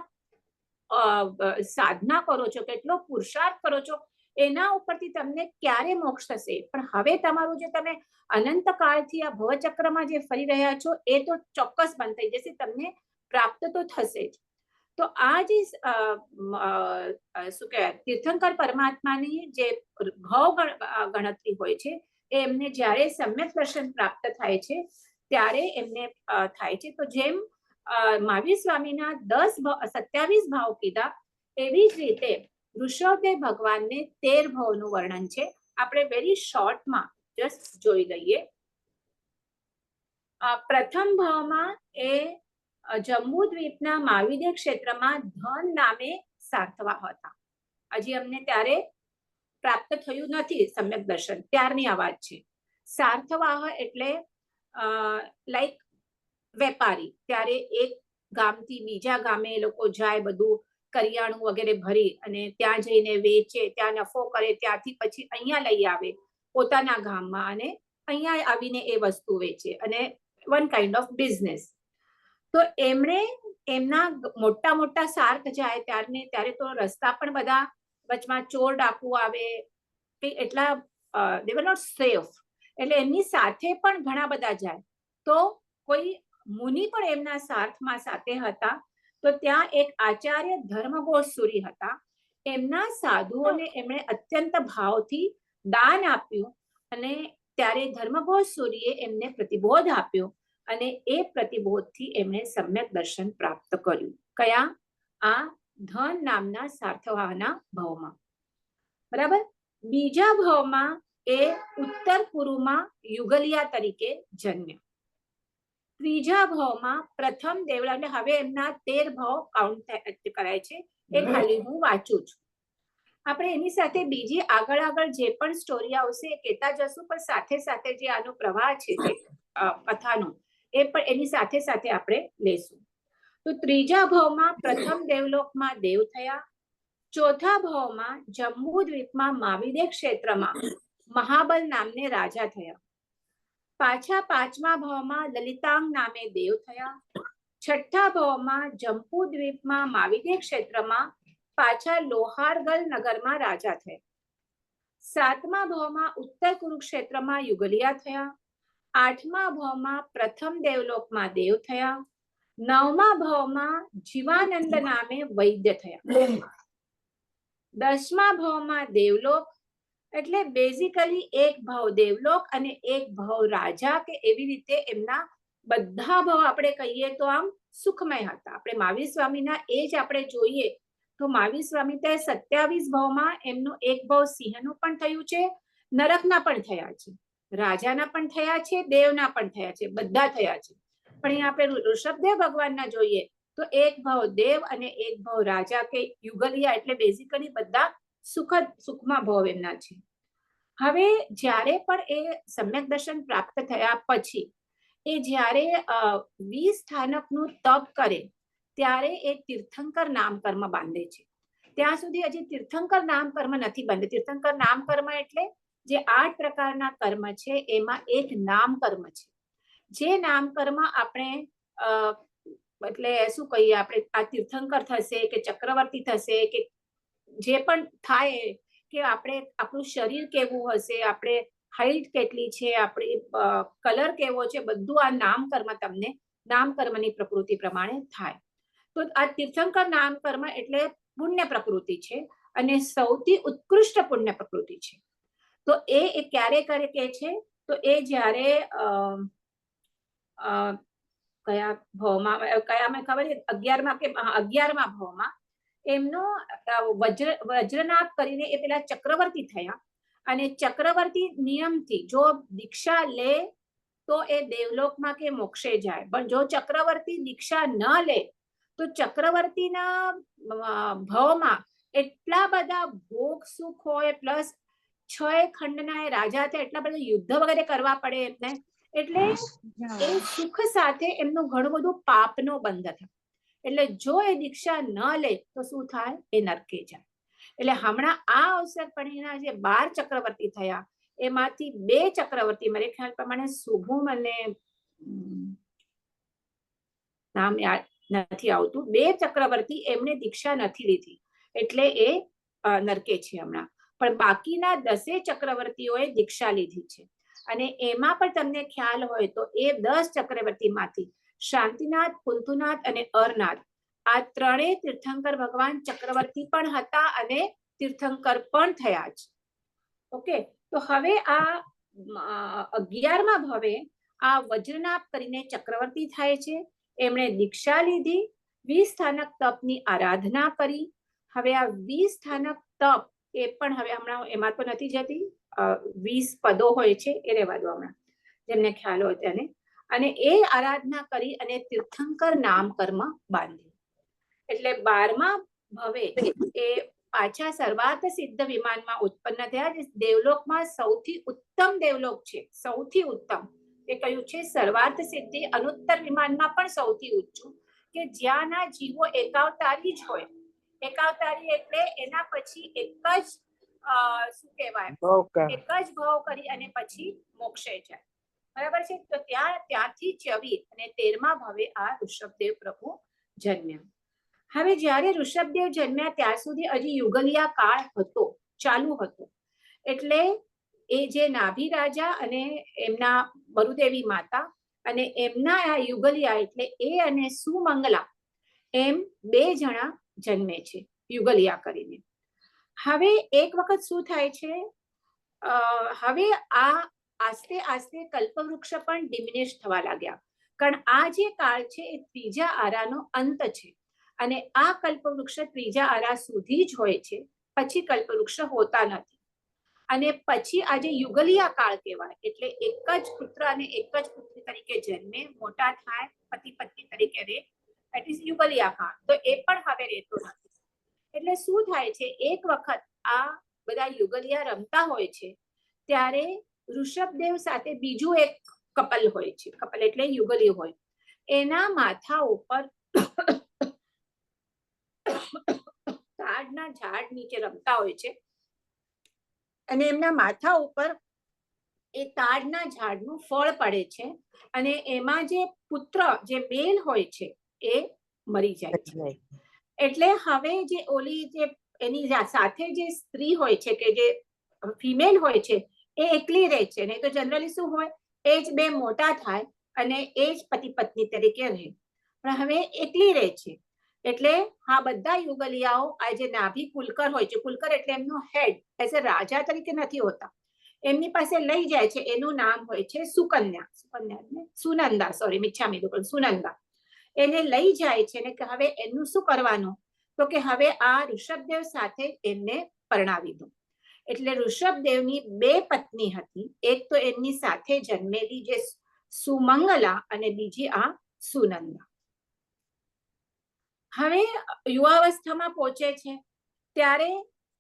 સાધના કરો છો, કેટલો પુરુષાર્થ કરો છો, એના ઉપરથી તમને ક્યારે મોક્ષ થશે. પણ હવે તમારું જે તમે અનંત કાળથી આ ભવચક્રમાં જે ફરી રહ્યા છો એ તો ચોક્કસ બંધ થઈ જશે. તમને પ્રાપ્ત તો થશે જ. તો આ જે શું કહેવાય તીર્થંકર પરમાત્માની જે ભાવ ગણતરી હોય છે એ એમને જ્યારે સમ્યક દર્શન પ્રાપ્ત થાય છે ત્યારે એમને થાય છે. તો જેમ મહાવીર સ્વામીના 27 ભાવ કીધા એવી જ રીતે ઋષભદેવ ભગવાનને 13 ભાવનું વર્ણન છે. આપણે વેરી શોર્ટમાં જસ્ટ જોઈ લઈએ. પ્રથમ ભાવમાં એ જંબુદ્વીપના માવિદેય ક્ષેત્રમાં ધન નામે સાર્થવા હતા. હજી અમને ત્યારે પ્રાપ્ત થયું નથી સમ્યક દર્શન, ત્યારની આ વાત છે. સાર્થવાહ એટલે લાઈક વેપારી. ત્યારે એક ગામથી બીજા ગામે એ લોકો જાય, બધું કરિયાણું વગેરે ભરી અને ત્યાં જઈને વેચે, ત્યાં નફો કરે, ત્યાંથી પછી અહીંયા લઈ આવે પોતાના ગામમાં અને અહીંયા આવીને એ વસ્તુ વેચે અને વન કાઇન્ડ ઓફ બિઝનેસ. તો એમણે એમના મોટા મોટા સાર્થ જાય ત્યારે તો રસ્તા પણ બધા વચમાં ચોર ડાકુ આવે, એટલા દે વર નોટ સેફ. એટલે એમની સાથે પણ ઘણા બધા જાય. તો કોઈ મુનિ પણ એમના સાર્થમાં સાથે હતા. તો ત્યાં એક આચાર્ય ધર્મગોસુરી હતા. એમના સાધુઓને એમણે અત્યંત ભાવથી દાન આપ્યું અને ત્યારે ધર્મગોસુરીએ એમને પ્રતિબોધ આપ્યો અને એ પ્રતિબોધથી એમણે સમ્યક દર્શન પ્રાપ્ત કર્યું. કયા? આ ધન નામના સાર્થવાહના ભાવમાં. બરાબર. બીજા ભાવમાં એ ઉત્તર પૂર્વમાં યુગલિયા તરીકે જન્મ્યા. ત્રીજા ભાવમાં પ્રથમ દેવળા, એટલે હવે એમના 13 ભાવ કાઉન્ટ કરાય છે. એ ખાલી હું વાંચું છું. આપણે એની સાથે બીજી આગળ જે પણ સ્ટોરી આવશે એ કહેતા જશું, પણ સાથે સાથે જે આનો પ્રવાહ છે કથાનો એ પણ એની સાથે સાથે આપણે લેશું. તો ત્રીજા ભાવમાં પ્રથમ દેવલોકમાં દેવ થયા. ચોથા ભાવમાં જંબુદ્વીપમાં માવિદેય ક્ષેત્રમાં મહાબલ નામને રાજા થયા. પાછા પાંચમા ભાવમાં લલિતાંગ નામે દેવ થયા. છઠ્ઠા ભાવમાં જંબુદ્વીપમાં માવિદેય ક્ષેત્રમાં પાછા લોહારગલ નગરમાં રાજા થયા. સાતમા ભાવમાં ઉત્તર કુરુક્ષેત્રમાં યુગલિયા થયા. આઠમા ભાવમાં પ્રથમ દેવલોકમાં દેવ થયા. નવમા ભાવમાં જીવાનંદ નામે વૈદ્ય થયા. દસમા ભાવમાં દેવલોક, એટલે બેઝિકલી એક ભાવ દેવલોક અને એક ભાવ રાજા, કે એવી રીતે એમના બધા ભાવ આપણે કહીએ તો આમ સુખમય હતા. આપણે મહાવીર સ્વામીના એ જ આપણે જોઈએ તો મહાવીર સ્વામી તે 27 ભાવમાં એમનું એક ભાવ સિંહનું પણ થયું છે, નરકના પણ થયા છે, રાજાના પણ થયા છે, દેવના પણ થયા છે, બધા થયા છે. પણ અહીંયા આપણે ઋષભદેવ ભગવાનના જોઈએ તો એક ભાવ દેવ અને એક ભાવ રાજા કે યુગલિયા, એટલે બેઝિકલી બધા સુખમાં ભાવ એમના છે. હવે જ્યારે પણ એ સમ્યક દર્શન પ્રાપ્ત થયા પછી એ જ્યારે 20 સ્થાનકનું તપ કરે ત્યારે એ તીર્થંકર નામ કર્મ બાંધે છે. ત્યાં સુધી હજી તીર્થંકર નામ કર્મ નથી બાંધે. તીર્થંકર નામ કર્મ એટલે જે 8 પ્રકારના કર્મ છે એમાં એક નામ કર્મ છે. જે નામ કર્મ આપણે એટલે શું કહીએ, આપણે આ તીર્થંકર થશે કે ચક્રવર્તી થશે કે જે પણ થાય કે આપણે આપણું શરીર કેવું હશે, આપણે હાઈટ કેટલી છે, આપણી કલર કેવો છે, બધું આ નામકર્મ તમને નામકર્મની પ્રકૃતિ પ્રમાણે થાય. તો આ તીર્થંકર નામકર્મ એટલે પુણ્ય પ્રકૃતિ છે અને સૌથી ઉત્કૃષ્ટ પુણ્ય પ્રકૃતિ છે. તો એ ક્યારે કરે કે છે, તો એ જ્યારે કયા ભાવમાં, કયામાં ખબર છે, 11મા ભાવમાં એમનો વજ્રનાભ કરીને એ પેલા ચક્રવર્તી થયા. અને ચક્રવર્તી નિયમથી જો દીક્ષા લે તો એ દેવલોકમાં કે મોક્ષે જાય, પણ જો ચક્રવર્તી દીક્ષા ન લે તો ચક્રવર્તીના ભાવમાં એટલા બધા ભોગ સુખ હોય, પ્લસ 6 ખંડના એ રાજા છે, એટલા બધા યુદ્ધ વગેરે કરવા પડે એમને, એટલે એ સુખ સાથે એમનું ઘણું બધું પાપનો બંધ થાય. એટલે જો એ દીક્ષા ન લે તો શું થાય, એ નરકે જાય. એટલે હમણાં આ અવસર પડીના જે 12 ચક્રવર્તી થયા એમાંથી 2 ચક્રવર્તી, મારે ખ્યાલ પ્રમાણે શુભમ અને નામ યાદ નથી આવતું, 2 ચક્રવર્તી એમને દીક્ષા નથી લીધી એટલે એ નરકે છે હમણાં. પણ બાકીના 10 ચક્રવર્તીઓએ દીક્ષા લીધી છે. અને એમાં પણ તમને ખ્યાલ હોય તો એ 10 ચક્રવર્તીમાંથી શાંતિનાથ, કુંતુનાથ અને અરનાથ આ ત્રણેય તીર્થંકર ભગવાન ચક્રવર્તી પણ હતા અને તીર્થંકર પણ થયા છે. ઓકે, તો હવે આ 11મા ભાવે આ વજ્રનાભ કરીને ચક્રવર્તી થાય છે. એમણે દીક્ષા લીધી, 20 સ્થાનક તપની આરાધના કરી. હવે આ 20 સ્થાનક તપ એ પણ હવે હમણાં એમાં તો નથી જતી, 20 પદો હોય છે, એ રહેવા દો હમણાં, જેમને ખ્યાલ હોય તેને. અને એ આરાધના કરી અને તીર્થંકર નામ કર્મ બાંધ્યું. એટલે 12મા ભવે એ પાછા સર્વાર્થ સિદ્ધ વિમાનમાં ઉત્પન્ન થયા. દેવલોકમાં સૌથી ઉત્તમ દેવલોક છે, સૌથી ઉત્તમ એ કયું છે, સર્વાર્થ સિદ્ધિ અનુત્તર વિમાનમાં પણ સૌથી ઊંચું, કે જ્યાંના જીવો એકાવતારી જ હોય. એકાવતારી એટલે એના પછી એક જ શું કહેવાય, એક જ ભાવ કરી અને પછી મોક્ષે જાય, બરાબર છે. તો ત્યાંથી ચવી અને 13મા ભાવે આ ઋષભદેવ પ્રભુ જન્મ્યા. હવે જ્યારે ઋષભદેવ જન્મ્યા ત્યાર સુધી હજી યુગલિયા કાળ હતો, ચાલુ હતો. એટલે એ જે નાભી રાજા અને એમના વરુદેવી માતા અને એમના આ યુગલિયા એટલે એ અને સુમંગલા એમ 2 જણા જન્મે છે યુગલિયા કરીને. હવે એક વખત શું થાય છે, હવે આ આસ્તે આસ્તે કલ્પવૃક્ષ પણ ડિમિનિશ થવા લાગ્યા. કારણ આ જે કાળ છે એ 3જા આરાનો અંત છે અને આ કલ્પવૃક્ષ 3જા આરા સુધી જ હોય છે, પછી કલ્પવૃક્ષ હોતા નથી. અને પછી આજે યુગલિયા કાળ કહેવાય, એટલે એક જ પુત્ર અને એક જ પુત્રી તરીકે જન્મે, મોટા થાય, પતિ પત્ની તરીકે રહે, ધેટ ઇઝ યુગલિયા કાળ. તો એ પણ હવે રહેતો નથી. એટલે શું થાય છે, એક વખત આ બધા યુગલિયા રમતા હોય છે ત્યારે ઋષભદેવ સાથે બીજું એક કપલ હોય છે, કપલ એટલે યુગલી હોય, એના માથા ઉપર તાડના ઝાડ નીચે રમતા હોય છે અને એમના માથા ઉપર એ તાડના ઝાડનું ફળ પડે છે અને એમાં જે પુત્ર, જે બેન હોય છે એ મરી જાય છે. એટલે હવે જે ઓલી જે એની સાથે જે સ્ત્રી હોય છે, કે જે ફિમેલ હોય છે, એ એકલી રહે છે. નહીં તો જનરલી શું હોય, એ જ 2 મોટા થાય અને એ જ પતિ પત્ની તરીકે રહે, પણ હવે એકલી રહે છે. એટલે આ બધા યુગલિયાઓ આ જે નાભી કુલકર હોય છે, કુલકર એટલે એમનો હેડ, એઝ અ રાજા તરીકે નથી હોતા, એમની પાસે લઈ જાય છે. એનું નામ હોય છે સુનંદા, સોરી મિચ્છામી દુક્કડમ, સુનંદા. એને લઈ જાય છે ને કે હવે એનું શું કરવાનું, તો કે હવે આ ઋષભદેવ સાથે એમને પરણાવી દો. એટલે ઋષભદેવની 2 પત્ની હતી, એક તો એમની સાથે જન્મેલી જે સુમંગલા અને બીજી આ સુનંદા. હવે યુવાવસ્થામાં પહોંચે છે ત્યારે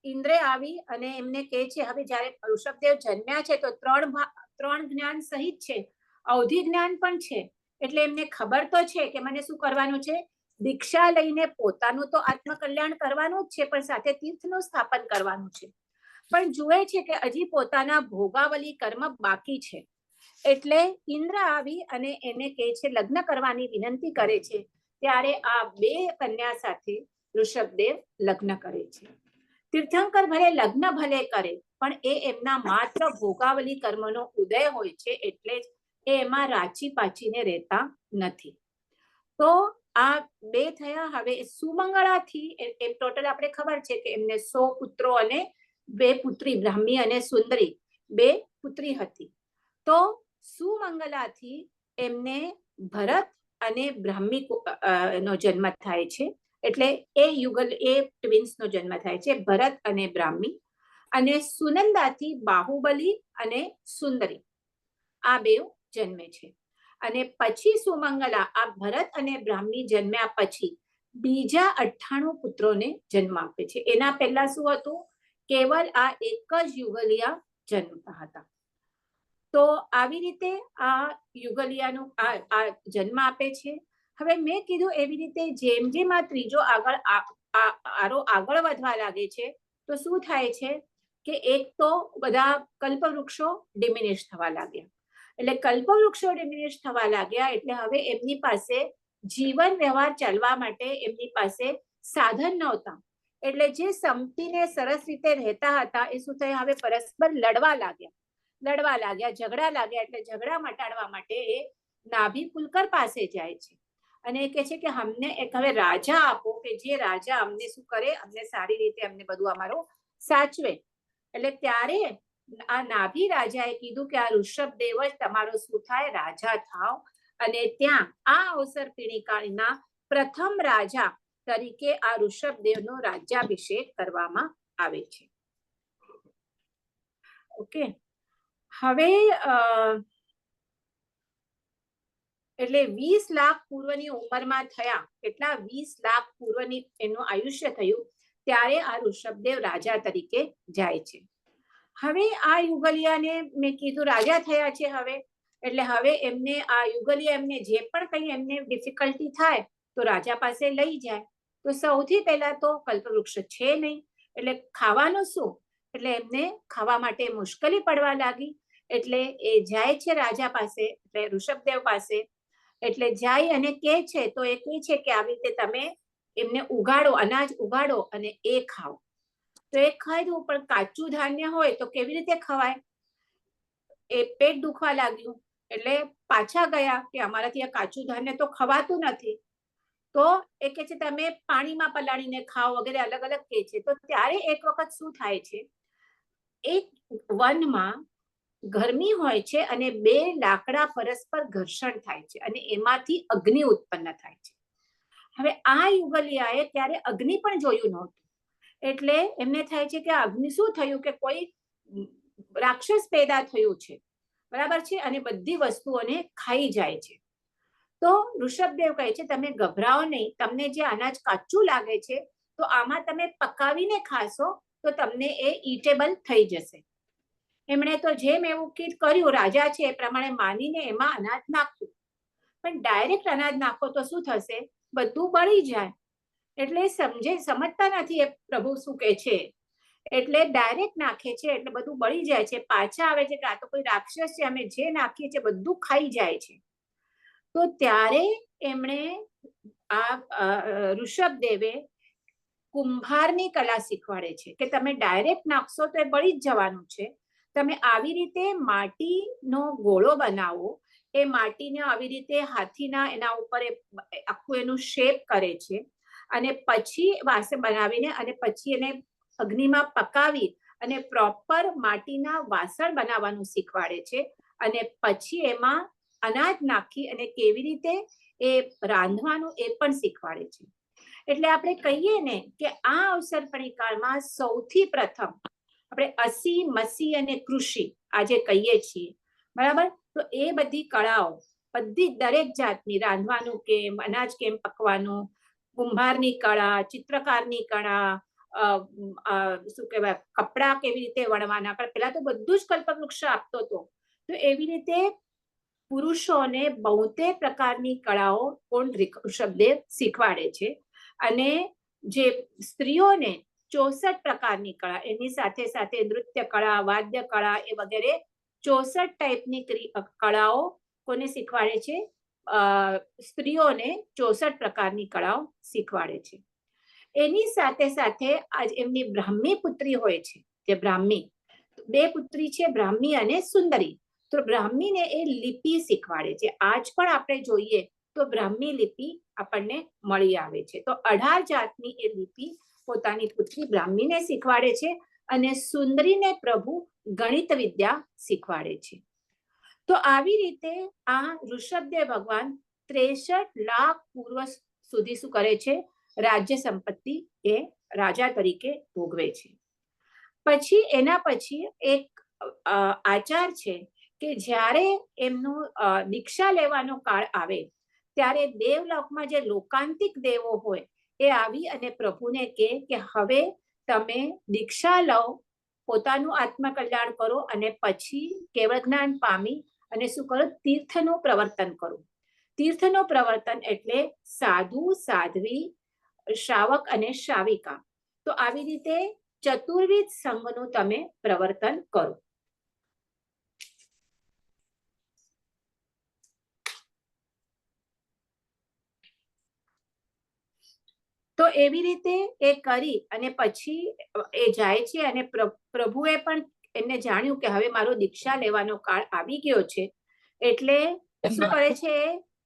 ઇન્દ્રે આવી અને એમને કહે છે, હવે જ્યારે ઋષભદેવ જન્મ્યા છે તો 3 જ્ઞાન સહિત છે, અવધિ જ્ઞાન પણ છે. એટલે એમને ખબર તો છે કે મને શું કરવાનું છે, દીક્ષા લઈને પોતાનું તો આત્મકલ્યાણ કરવાનું જ છે, પણ સાથે તીર્થનું સ્થાપન કરવાનું છે. પણ જુએ છે કે હજી પોતાના ભોગાવલી કર્મ બાકી છે. એટલે ઇન્દ્ર આવી અને એને કહે છે, લગ્ન કરવાની વિનંતી કરે છે. ત્યારે આ 2 કન્યા સાથે ઋષભદેવ લગ્ન કરે છે. તીર્થંકર ભલે લગ્ન ભલે કરે પણ એ એમના માત્ર ભોગાવલી કર્મનો ઉદય હોય છે, એટલે જ એ એમાં રાચી પાચીને રહેતા નથી. તો આ બે થયા. હવે સુમંગળાથી એમ ટોટલ આપણે ખબર છે કે એમને 100 પુત્રો અને 2 પુત્રી, બ્રાહ્મી અને સુંદરી 2 પુત્રી હતી. તો સુમંગલાથી એમને ભરત અને બ્રાહ્મી નો જન્મ થાય છે. એટલે એ યુગલ એ ટ્વિન્સ નો જન્મ થાય છે, ભરત અને બ્રાહ્મી. અને સુનંદાથી બાહુબલી અને સુંદરી આ બે જન્મે છે. અને પછી સુમંગલા આ ભરત અને બ્રાહ્મી જન્મ્યા પછી બીજા 98 પુત્રોને જન્મ આપે છે. એના પહેલા શું હતું? કેવલ આ એક જ યુગલિયા જન્મતા હતા. તો આવી રીતે આ યુગલિયાનું આ જન્મ આપે છે. હવે મેં કીધું એવી રીતે જેમ જેમ આ ત્રીજો આરો આગળ વધવા લાગે છે તો શું થાય છે કે એક તો બધા કલ્પવૃક્ષો ડિમિનિશ થવા લાગ્યા. એટલે કલ્પવૃક્ષો ડિમિનિશ થવા લાગ્યા એટલે હવે એમની પાસે જીવન વ્યવહાર ચાલવા માટે એમની પાસે સાધન નહોતા. એટલે જે સંપીને સરસ રીતે રહેતા હતા એ શું થયા? હવે પરસ્પર લડવા લાગ્યા, ઝઘડા લાગ્યા. એટલે ઝઘડા મટાડવા માટે એ નાભી પુલકર પાસે જાય છે અને એ કહે છે કે અમને એક હવે રાજા આપો કે જે રાજા અમને શું કરે, અમને સારી રીતે અમને બધું અમારું સાચવે. એટલે ત્યારે આ નાભી રાજાએ કીધું કે આ ઋષભદેવ જ તમારો શું થાય? રાજા થાવ. અને ત્યાં આ અવસર પીણીકાળના પ્રથમ રાજા તરીકે આ ઋષભદેવનો રાજ્યાભિષેક કરવામાં આવે છે. ઓકે, હવે એટલે 20 લાખ પૂર્વની ઉંમરમાં થયા, કેટલા 20 લાખ પૂર્વની એનું આયુષ્ય થયું ત્યારે આ ઋષભદેવ રાજા તરીકે જાય છે. હવે આ યુગલિયાને મેં કીધું રાજા થયા છે. હવે એટલે હવે એમને આ યુગલિયા એમને જે પણ કંઈ એમને ડિફિકલ્ટી થાય તો રાજા પાસે લઈ જાય. તો સૌથી પહેલા તો કલ્પવૃક્ષ છે નહીં, એટલે ખાવાનું શું? એટલે એમને ખાવા માટે મુશ્કેલી પડવા લાગી. એટલે એ જાય છે રાજા પાસે, એટલે ઋષભદેવ પાસે. એટલે જાય અને કહે છે, તો એ કહે છે કે આવી રીતે તમે એમને ઉગાડો, અનાજ ઉગાડો અને એ ખાઓ. તો એ ખાધું, પણ કાચું ધાન્ય હોય તો કેવી રીતે ખવાય? એ પેટ દુખવા લાગ્યું એટલે પાછા ગયા કે અમારાથી આ કાચું ધાન્ય તો ખવાતું નથી. તો એ કહે છે તમે પાણીમાં પલાળીને ખાઓ વગેરે અલગ અલગ કહે છે. તો ત્યારે એક વખત શું થાય છે, એક વનમાં ગરમી હોય છે અને 2 લાકડા પરસ્પર ઘર્ષણ થાય છે અને એમાંથી અગ્નિ ઉત્પન્ન થાય છે. હવે આ યુગલિયાએ ત્યારે અગ્નિ પણ જોયું નહોતું. એટલે એમને થાય છે કે અગ્નિ શું થયું કે કોઈ રાક્ષસ પેદા થયું છે, બરાબર છે, અને બધી વસ્તુઓને ખાઈ જાય છે. તો ઋષભદેવ કહે છે તમે ગભરાઓ નહીં, તમને જે અનાજ કાચું લાગે છે તો આમાં તમે પકાવીને ખાશો તો તમને એ ઈટેબલ થઈ જશે. એમણે તો જેમ એવું કર્યું, રાજા છે એ પ્રમાણે માનીને એમાં અનાજ નાખ્યું. પણ ડાયરેક્ટ અનાજ નાખો તો શું થશે? બધું બળી જાય. એટલે સમજતા નથી એ પ્રભુ શું કહે છે. એટલે ડાયરેક્ટ નાખે છે એટલે બધું બળી જાય છે. પાછા આવે છે કે આ તો કોઈ રાક્ષસ છે, અમે જે નાખીએ છીએ બધું ખાઈ જાય છે. તો ત્યારે એમણે આ ઋષભદેવે કુંભારની કલા શીખવાડે છે કે તમે ડાયરેક્ટ નાખશો તો એ બળી જ જવાનું છે. તમે આવી રીતે માટીનો ગોળો બનાવો, એ માટીને આવી રીતે હાથીના એના ઉપર આખું એનું શેપ કરે છે અને પછી વાસણ બનાવીને અને પછી એને અગ્નિમાં પકાવી અને પ્રોપર માટીના વાસણ બનાવવાનું શીખવાડે છે. અને પછી એમાં અનાજ નાખી અને કેવી રીતે એ રાંધવાનું એ પણ શીખવાડે છે. એટલે આપણે કહીએ ને કે આ અવસર પરીકાળમાં સૌથી પ્રથમ આપણે અસી, મસી અને કૃષિ આજે કહીએ છીએ, બરાબર? તો એ બધી કળાઓ, બધી દરેક જાતની, રાંધવાનું કેમ, અનાજ કેમ પકવાનું, કુંભારની કળા, ચિત્રકારની કળા, શું કહેવાય, કપડા કેવી રીતે વણવાના, પેલા તો બધું જ કલ્પવૃક્ષ આપતો હતો. તો એવી રીતે પુરુષોને 72 પ્રકારની કળાઓ કોણ ઋષભદેવ શીખવાડે છે. અને જે સ્ત્રીઓને 64 પ્રકારની કળા, એની સાથે સાથે નૃત્ય કળા, વાદ્ય કળા એ વગેરે 64 ટાઈપની કળાઓ કોને શીખવાડે છે? સ્ત્રીઓને 64 પ્રકારની કળાઓ શીખવાડે છે. એની સાથે સાથે આજ એમની બ્રાહ્મી પુત્રી હોય છે, જે બ્રાહ્મી, બે પુત્રી છે, બ્રાહ્મી અને સુંદરી. તો બ્રાહ્મીને એ લિપિ શીખવાડે છે. આજ પણ આપણે જોઈએ તો બ્રાહ્મી લિપિ આપણને મળી આવે છે. તો 18 જાતની એ લિપિ પોતાની પુત્રી બ્રાહ્મીને શીખવાડે છે અને સુંદરીને પ્રભુ ગણિત વિદ્યા શીખવાડે છે. તો આવી રીતે આ ઋષભદેવ ભગવાન 63 લાખ પૂર્વ સુધી શું કરે છે? રાજ્ય સંપત્તિ એ રાજા તરીકે ભોગવે છે. પછી એના પછી એક આચાર છે કે જ્યારે એમનું દીક્ષા લેવાનો કાળ આવે ત્યારે દેવલોકમાં જે લોકાંતિક દેવો હોય એ આવી અને પ્રભુને કહે કે હવે તમે દીક્ષા લો, પોતાનું આત્મકલ્યાણ કરો અને પછી કેવળ જ્ઞાન પામી અને શું કરો? તીર્થનું પ્રવર્તન કરો. તીર્થનું પ્રવર્તન એટલે સાધુ, સાધ્વી, શ્રાવક અને શ્રાવિકા. તો આવી રીતે ચતુર્વિધ સંઘનું તમે પ્રવર્તન કરો. તો એવી રીતે એ કરી અને પછી એ જાય છે અને પ્રભુએ પણ એમને જાણ્યું કે હવે મારો દીક્ષા લેવાનો કાળ આવી ગયો છે. એટલે શું કરે છે?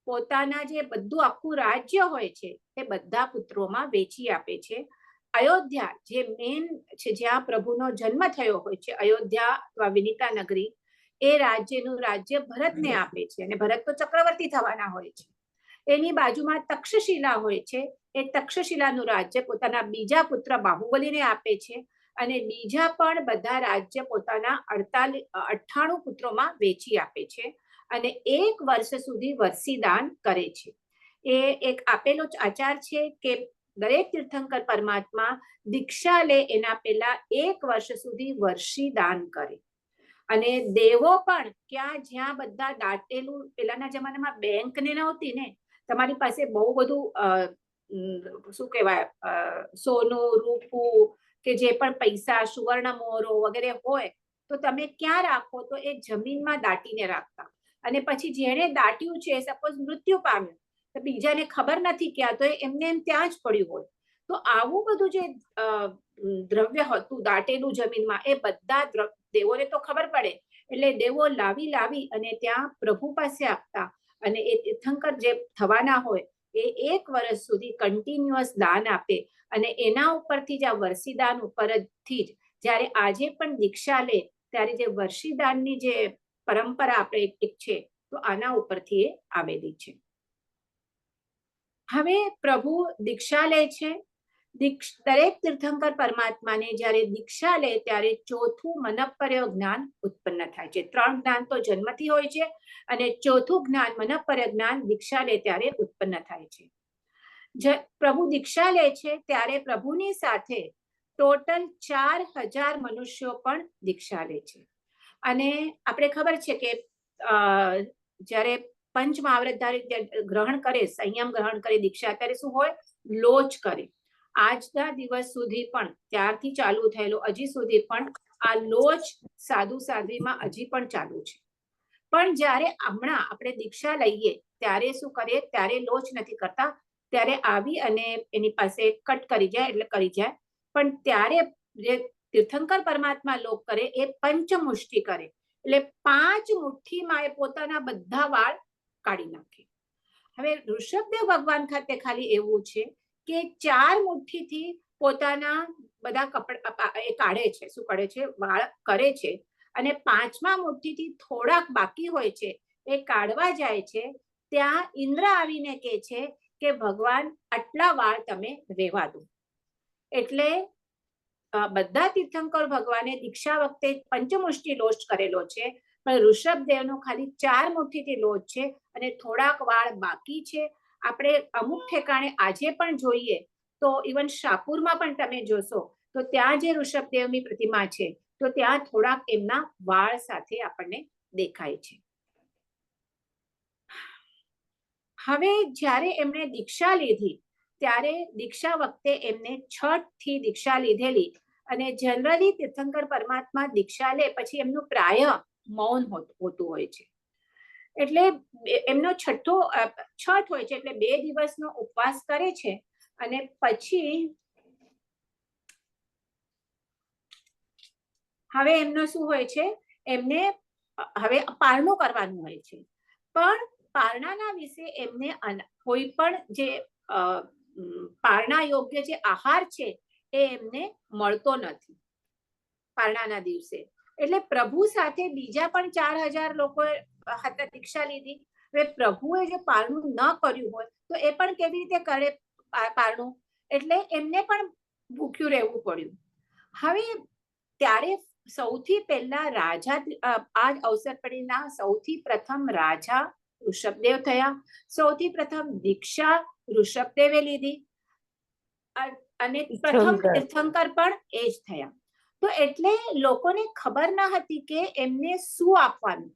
પોતાના જે બધું આખું રાજ્ય હોય છે એ બધા પુત્રોમાં વેચી આપે છે. અયોધ્યા જે મેન છે, જ્યાં પ્રભુનો જન્મ થયો હોય છે, અયોધ્યા અથવા વિનિતા નગરી, એ રાજ્યનું રાજ્ય ભરતને આપે છે અને ભરત તો ચક્રવર્તી થવાના હોય છે. એની બાજુમાં તક્ષશિલા હોય છે, એ તક્ષશિલાનું રાજ્ય પોતાના બીજા પુત્ર બાહુબલીને આપે છે અને બીજા પણ બધા રાજ્ય પોતાના 98 પુત્રોમાં વેચી આપે છે અને 1 વર્ષ સુધી વર્ષીદાન કરે છે. એ એક આપેલો આચાર છે કે દરેક તીર્થંકર પરમાત્મા દીક્ષા લે એના પહેલા 1 વર્ષ સુધી વર્ષીદાન કરે. અને દેવો પણ ક્યાં જ્યાં બધા દાટેલું, પેલાના જમાનામાં બેંક ને નહોતી ને, તમારી પાસે બહુ બધું શું કહેવાય, સોનું, રૂપું કે જે પણ પૈસા, સુવર્ણ મોહરો વગેરે હોય તો તમે ક્યાં રાખો? તો એ જમીનમાં દાટીને રાખતા. અને પછી જેણે દાટ્યું છે, સપોઝ મૃત્યુ પામ્યું, તો બીજાને ખબર નથી ક્યાં, તો એમને એમ ત્યાં જ પડ્યું હોય. તો આવું બધું જે દ્રવ્ય હતું દાટેલું જમીનમાં, એ બધા દેવોને તો ખબર પડે એટલે દેવો લાવી અને ત્યાં પ્રભુ પાસે આપતા અને એ તીર્થંકર જે થવાના હોય એ 1 વર્ષ સુધી કન્ટિન્યુઅસ દાન આપે અને એના ઉપરથી જ આ વર્ષીદાન ઉપરથી જ જ્યારે આજે પણ દીક્ષા લે ત્યારે જે વર્ષીદાનની જે પરંપરા આપણે એક છે, તો આના ઉપરથી એ આવેલી છે. હવે પ્રભુ દીક્ષા લે છે. દરેક તીર્થંકર પરમાત્માને જ્યારે દીક્ષા લે ત્યારે ચોથું મનઃપર્ય જ્ઞાન ઉત્પન્ન થાય છે. 3 જ્ઞાન તો જન્મથી હોય છે અને ચોથું જ્ઞાન મનઃપર્ય જ્ઞાન દીક્ષા લે ત્યારે ઉત્પન્ન થાય છે. પ્રભુ દીક્ષા લે છે ત્યારે પ્રભુની સાથે ટોટલ 4000 મનુષ્યો પણ દીક્ષા લે છે. અને આપણે ખબર છે કે જ્યારે પંચ મહાવ્રતધારી ગ્રહણ કરે, સંયમ ગ્રહણ કરે દીક્ષા, ત્યારે શું હોય? લોચ કરે. આજના દિવસ સુધી પણ, ત્યારથી ચાલુ થયેલો હજી સુધી પણ આ લોચ સાધુ સાધ્વીમાં હજી પણ ચાલુ છે. પણ જ્યારે હમણાં આપણે દીક્ષા લઈએ ત્યારે શું કરીએ? ત્યારે લોચ નથી કરતા, ત્યારે આવી અને એની પાસે કટ કરી જાય એટલે કરી જાય. પણ ત્યારે જે તીર્થંકર પરમાત્મા લોક કરે એ પંચમુષ્ટિ કરે, એટલે 5 મુઠ્ઠીમાં એ પોતાના બધા વાળ કાઢી નાખે. હવે ઋષભદેવ ભગવાન ખાતે ખાલી એવું છે કે 4 મુઠ્ઠીથી પોતાના બધા કપડા એ કાઢે છે, શું કરે છે? વાળ કરે છે. અને 5મા મુઠ્ઠીથી થોડાક બાકી હોય છે એ કાઢવા જાય છે. ત્યાં ઇન્દ્ર આવીને કહે છે કે ભગવાન આટલા વાળ તમે રહેવા દો. એટલે બધા તીર્થંકર ભગવાને દીક્ષા વખતે પંચમુષ્ટિ લોચ કરેલો છે, પણ ઋષભદેવનો ખાલી 4 મુઠ્ઠીથી લોચ છે અને થોડાક વાળ બાકી છે. આપણે અમુક ઠેકાણે આજે પણ જોઈએ તો ઇવન શાહપુરમાં પણ તમે જોશો તો ત્યાં જે ઋષભદેવની પ્રતિમા છે તો ત્યાં થોડાક એમના વાળ સાથે આપણને દેખાય છે. હવે જ્યારે એમણે દીક્ષા લીધી ત્યારે દીક્ષા વખતે એમને છઠથી દીક્ષા લીધેલી અને જનરલી તીર્થંકર પરમાત્મા દીક્ષા લે પછી એમનું પ્રાય મૌન હોતું હોય છે. એટલે એમનો છઠ્ઠો છઠ હોય છે એટલે 2 દિવસનો ઉપવાસ કરે છે અને પછી હવે એમનો શું હોય છે, એમને હવે પારણું કરવાનું હોય છે, પણ પારણાના વિશે એમને કોઈ પણ જે પારણા યોગ્ય જે આહાર છે એ એમને મળતો નથી પારણાના દિવસે. એટલે પ્રભુ સાથે બીજા પણ 4000 લોકો હતા દીક્ષા લીધી. હવે પ્રભુએ જે પારણું ન કર્યું હોય તો એ પણ કેવી રીતે કરે પારણું? એટલે એમને પણ ભૂખ્યું રહેવું પડ્યું. હવે ત્યારે સૌથી પહેલા રાજા આ અવસરપડીના સૌથી પ્રથમ રાજા ઋષભદેવ થયા. સૌથી પ્રથમ દીક્ષા ઋષભદેવે લીધી અને પ્રથમ તીર્થંકર પણ એ જ થયા. તો એટલે લોકોને ખબર ન હતી કે એમને શું આપવાનું.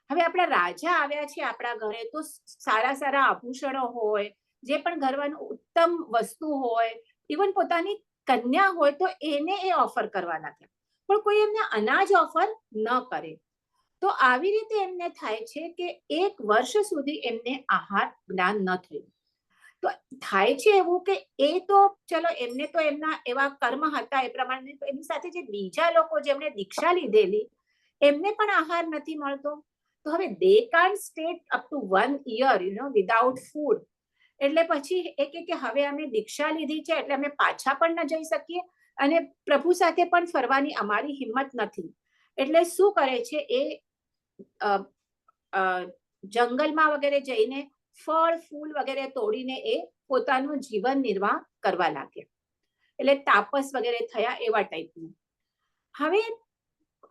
હવે આપણા રાજા આવ્યા છે આપણા ઘરે તો સારા સારા આભૂષણો હોય, જે પણ ઘરવાનું ઉત્તમ વસ્તુ હોય, ઇવન પોતાની કન્યા હોય તો એને એ ઓફર કરવાના હતા, પણ કોઈ એમને અનાજ ઓફર ન કરે. તો આવી રીતે એમને થાય છે કે 1 વર્ષ સુધી એમને આહાર જ્ઞાન ન થયું. તો થાય છે એવું કે એ તો ચલો એમને તો એમના એવા કર્મ હતા એ પ્રમાણે, એમની સાથે જે બીજા લોકો જેમણે દીક્ષા લીધેલી એમને પણ આહાર નથી મળતો. તો હવે they can't stay up to 1 year without food. એટલે પછી એ કે હવે અમે દીક્ષા લીધી છે એટલે અમે પાછા પણ ન જઈ શકીએ અને પ્રભુ સાથે પણ ફરવાની અમારી હિંમત નથી. એટલે શું કરે છે, એ જંગલમાં વગેરે જઈને ફળ ફૂલ વગેરે તોડીને એ પોતાનું જીવન નિર્વાહ કરવા લાગ્યા. એટલે તાપસ વગેરે થયા એવા ટાઈપનું. હવે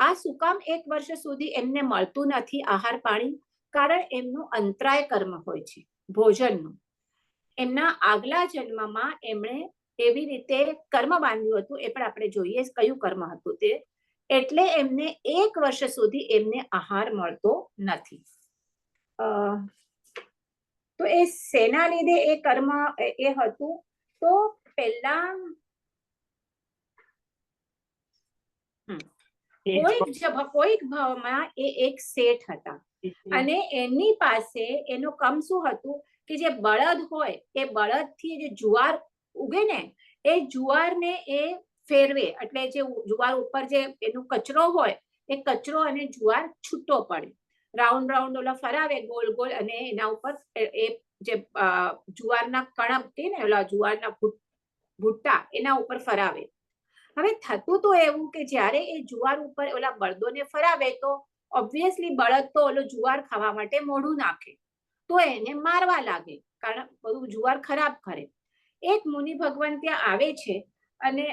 આ શું કામ 1 વર્ષ સુધી એમને મળતું નથી આહાર પાણી? કારણ એમનું અંતરાય કર્મ હોય છે ભોજનનું. એમના આગલા જન્મમાં એમણે એવી રીતે કર્મ બાંધ્યું હતું, એ પણ આપણે જોઈએ કયું કર્મ હતું તે. એટલે એમને 1 વર્ષ સુધી એમને આહાર મળતો નથી. તો એ શેના લીધે એ કર્મ એ હતું? તો પહેલા કોઈક ભાવમાં એ એક શેઠ હતા અને એની પાસે એનું કામ શું હતું કે જે બળદ હોય એ બળદથી જે જુવાર ઉગે ને એ જુવારને એ ફેરવે, એટલે જે જુવાર ઉપર જે એનો કચરો હોય એ કચરો અને જુવાર છૂટો પડે. રાઉન્ડ રાઉન્ડ ઓલા ફરાવે ગોલ ગોલ અને એના ઉપર એ જે જુવારના કણક કે ને ઓલા જુવારના ભૂટ્ટા એના ઉપર ફરાવે. હવે થતું તો એવું કે જ્યારે એ જુવાર ઉપર ઓલા બળદોને ફરાવે તો ઓબ્વિયસલી બળદ તો ઓલો જુવાર ખાવા માટે મોઢું નાખે, તો એને મારવા લાગે, કારણ બધું જુવાર ખરાબ કરે. એક મુનિ ભગવાન ત્યાં આવે છે અને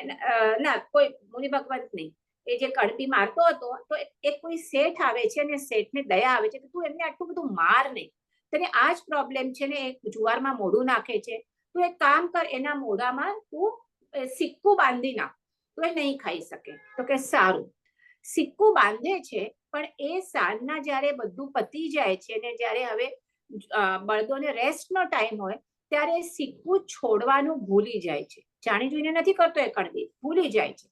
ના કોઈ મુનિ ભગવાન નહીં, એ જે કડબી મારતો હતો તો એક કોઈ શેઠ આવે છે અને શેઠને દયા આવે છે કે તું એમને આટલું બધું માર નહીં, તને આ જ પ્રોબ્લેમ છે ને, એ જુવારમાં મોઢું નાખે છે, તું એક કામ કર એના મોઢામાં તું સિક્કું બાંધી નાખ તો એ નહીં ખાઈ શકે. તો કે સારું. સિક્કું બાંધે છે પણ એ સાંજના જ્યારે બધું પતી જાય છે ને જ્યારે હવે બળદોને રેસ્ટનો ટાઈમ હોય ત્યારે સિક્કું છોડવાનું ભૂલી જાય છે. જાણી જોઈને નથી કરતો એ કણબી, ભૂલી જાય છે.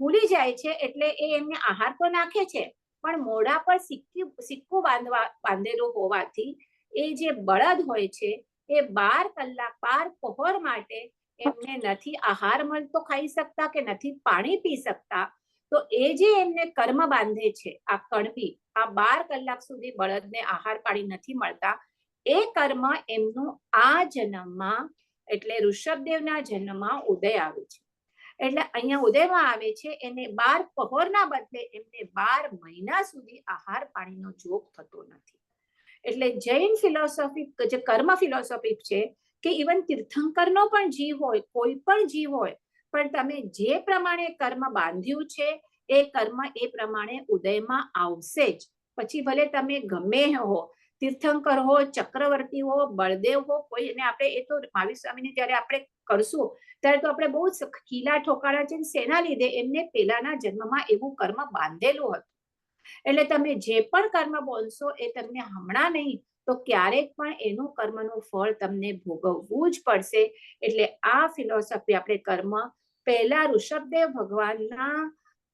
ભૂલી જાય છે એટલે એ એમને આહાર તો નાખે છે પણ મોઢા પર સિક્કું બાંધેલું હોવાથી એ જે બળદ હોય છે એ 12 કલાક 12 પહોર માટે એમને નથી આહાર મળતો ખાઈ શકતા કે નથી પાણી પી શકતા. તો એ જે એમને કર્મ બાંધે છે આ કણબી, આ 12 કલાક સુધી બળદને આહાર પાણી નથી મળતા, એ કર્મ એમનું આ જન્મમાં એટલે ઋષભદેવના જન્મમાં ઉદય આવે છે. એટલે અહીંયા ઉદયમાં આવે છે એને 12 પહોરના બદલે એમને 12 મહિના સુધી આહાર પાણીનો જોગ થતો નથી. એટલે જૈન ફિલોસોફી જે કર્મ ફિલોસોફી છે કે ઇવન તીર્થંકરનો પણ જીવ હોય, કોઈ પણ જીવ હોય, પણ તમે જે પ્રમાણે કર્મ બાંધ્યું છે એ કર્મ એ પ્રમાણે ઉદયમાં આવશે જ. પછી ભલે તમે ગમે હો, તીર્થંકર હો, ચક્રવર્તી હો, બળદેવ હો, કોઈ એને આપણે એ તો મહાવીર સ્વામીને જ્યારે આપણે કરશું ત્યારે તો આપણે બહુ ખીલા ઠોકાણા છે. શેના લીધે? એમને પેલાના જન્મમાં એવું કર્મ બાંધેલું હતું. એટલે તમે જે પણ કર્મ બોલશો એ તમને હમણાં નહીં તો ક્યારેક પણ એનું કર્મનું ફળ તમને ભોગવવું જ પડશે. એટલે આ ફિલોસોફી આપણે કર્મ પહેલા ઋષભદેવ ભગવાનના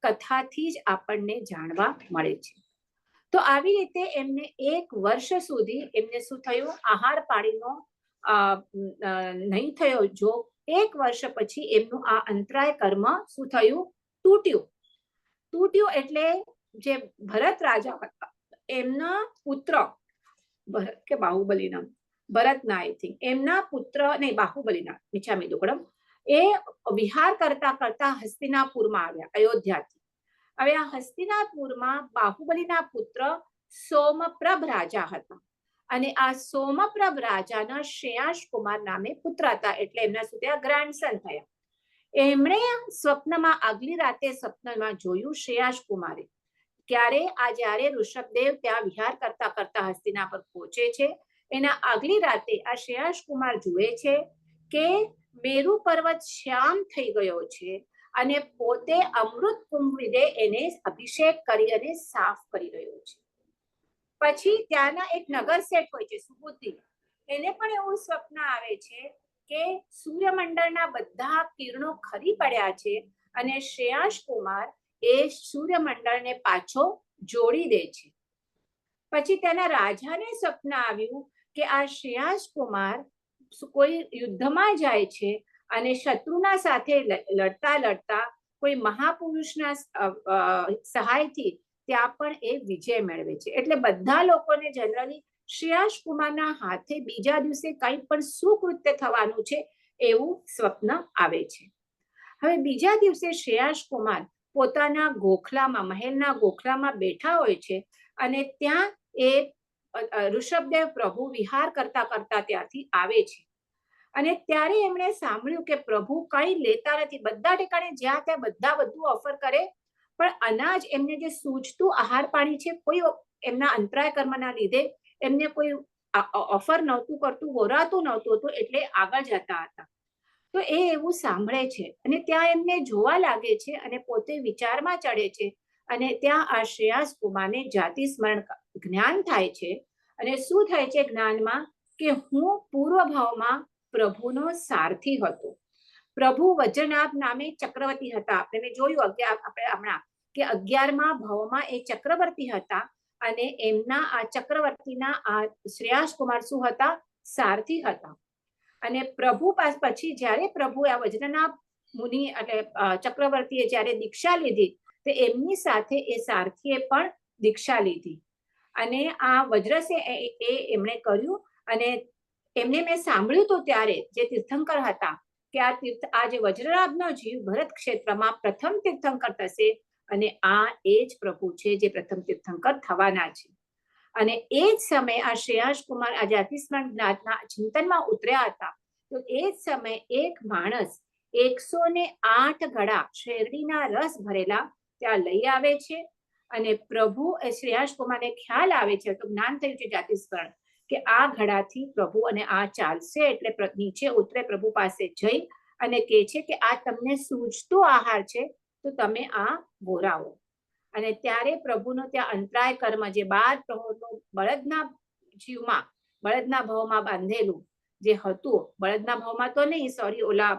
કથાથી જ આપણને જાણવા મળે છે. તો આવી રીતે એમને 1 વર્ષ સુધી એમને શું થયું? આહાર પાણીનો નહીં થયો જો 1 વર્ષ પછી એમનું આ અંતરાય કર્મ શું થયું? તૂટ્યું. તૂટ્યું એટલે જે ભરત રાજા હતા એમના પુત્ર ભરત કે બાહુબલીના ભરતના આઈ થિંક એમના પુત્ર નહીં બાહુબલીના મિચ્છામી દુક્કડમ એ વિહાર કરતા કરતા હસ્તિનાપુરમાં આવ્યા અયોધ્યાથી. હવે આ હસ્તિનાપુરમાં બાહુબલીના પુત્ર સોમપ્રભ રાજા હતા અને આ સોમપ્રભ રાજાના શ્રેયાસ કુમાર નામે પુત્ર હતા એટલે એમના સુધી ગ્રાન્ડસન થયા. એમણે સ્વપ્નમાં આગલી રાતે સ્વપ્નમાં જોયું શ્રેયાસ કુમારે ક્યારે આ જ્યારે ઋષભદેવ ત્યાં વિહાર કરતા કરતા હસ્તિનાપુર પહોંચે છે એના આગલી રાતે આ શ્રેયાસ કુમાર જુએ છે કે મેરુ પર્વત શ્યામ થઈ ગયો છે અને પોતે અમૃત કુંભ વિદે એને અભિષેક કરી અને સાફ કરી રહ્યો છે. પછી ત્યાંના એક નગર શેઠ હોય છે સુબુદ્ધિ, એને પણ એવું સ્વપ્ન આવે છે કે સૂર્યમંડળના બધા કિરણો ખરી પડ્યા છે અને શ્રેયાસ કુમાર એ સૂર્યમંડળને પાછો જોડી દે છે. પછી તેના રાજાને સ્વપ્ન આવ્યું કે આ શ્રેયાસ કુમાર કોઈ યુદ્ધમાં જાય છે અને શત્રુના સાથે લડતા લડતા કોઈ મહાપુરુષના સહાયથી ત્યાં પણ એ વિજય મેળવે છે. એટલે બધા લોકોને જનરલી શ્રેયાસ કુમારના હાથે બીજા દિવસે કંઈ પણ સુકૃત્ય થવાનું છે એવું સ્વપ્ન આવે છે. હવે બીજા દિવસે શ્રેયાસ કુમાર પોતાના ગોખલામાં મહેલના ગોખલામાં બેઠા હોય છે અને ત્યાં એ ઋષભદેવ પ્રભુ વિહાર કરતા કરતા ત્યાંથી આવે છે અને ત્યારે એમણે સાંભળ્યું કે પ્રભુ કંઈ લેતા નથી. બધા ઠેકાણે જ્યાં ત્યાં બધા બધું ઓફર કરે પણ અનાજ એમને જે સૂઝતું આહાર પાણી છે કોઈ એમના અંતરાય કર્મના લીધે એમને કોઈ ઓફર નહોતું કરતું, હોરાતું નહોતું હતું એટલે આગળ જતા હતા. તો એ એવું સાંભળે છે અને ત્યાં એમને જોવા લાગે છે અને પોતે વિચારમાં ચડે છે અને ત્યાં આ શ્રેયાસ કુમારને જાતિ સ્મરણ જ્ઞાન થાય છે. અને શું થાય છે જ્ઞાનમાં કે હું પૂર્વ ભાવમાં પ્રભુનો સારથી હતો. પ્રભુ વજ્રનાભ નામે ચક્રવર્તી હતા. આપણે જોયું આપણે હમણાં કે 11મા ભાવમાં એ ચક્રવર્તી હતા અને એમના આ ચક્રવર્તીના આ શ્રેયાસ કુમાર શું હતા? સારથી હતા. અને પ્રભુ પછી જ્યારે પ્રભુ આ વજ્રનાભ મુનિ એટલે ચક્રવર્તીએ જ્યારે દીક્ષા લીધી તો એમની સાથે એ સારથીએ પણ દીક્ષા લીધી અને આ વજ્રસે એ એમણે કર્યું. અને એમને મેં સાંભળ્યું હતું ત્યારે જે તીર્થંકર હતા કે આ જે વજ્રનાભનો જીવ ભરત ક્ષેત્રમાં પ્રથમ તીર્થંકર થશે અને આ એ જ પ્રભુ છે જે પ્રથમ તીર્થંકર થવાના છે. અને એ જ સમયે આ શ્રેયાસ કુમાર આ જાતિસ્મરણ જ્ઞાતના ચિંતનમાં ઉતર્યા હતા. તો એ જ સમયે એક માણસ 108 ઘડા શેરડીના રસ ભરેલા ત્યાં લઈ આવે છે અને પ્રભુ એ શ્રેયાસ કુમારને ખ્યાલ આવે છે તો જ્ઞાન થયું છે જાતિસ્મરણ કે આ ઘડાથી પ્રભુ અને આ ચાલશે એટલે નીચે ઉતરે પ્રભુ પાસે જઈ અને કહે છે કે આ તમને સૂઝતો આહાર છે તો તમે આ બોરાવો. અને ત્યારે પ્રભુનો ત્યાં અંતરાય કર્મ જે 12 પ્રહોરનું બળદના જીવમાં બળદના ભાવમાં બાંધેલું જે હતું, બળદના ભાવમાં તો નહીં સોરી ઓલા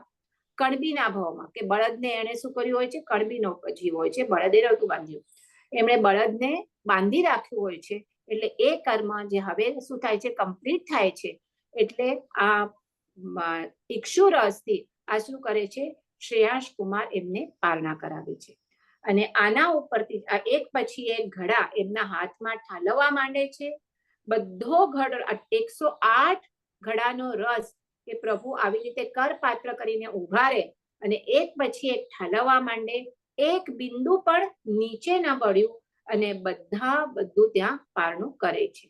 કણબીના ભાવમાં કે બળદને એને શું કર્યું હોય છે? કણબીનો જીવ હોય છે, બળદે નહોતું બાંધ્યું, એમણે બળદને બાંધી રાખ્યું હોય છે. એટલે એ કર્મ જે હવે શું થાય છે? કમ્પ્લીટ થાય છે. એટલે આ ઇક્ષુ રસથી આ શું કરે છે? શ્રેયાસ કુમાર એમને પારણા કરાવે છે. અને આના ઉપરથી આ એક પછી એક ઘડા એમના હાથમાં ઠાલવવા માંડે છે. બધો ઘડો 108 ઘડાનો રસ એ પ્રભુ આવી રીતે કરપાત્ર કરીને ઉઘાડે અને એક પછી એક ઠાલવવા માંડે. એક બિંદુ પણ નીચે ન પડ્યું અને બધું ત્યાં પારણું કરે છે.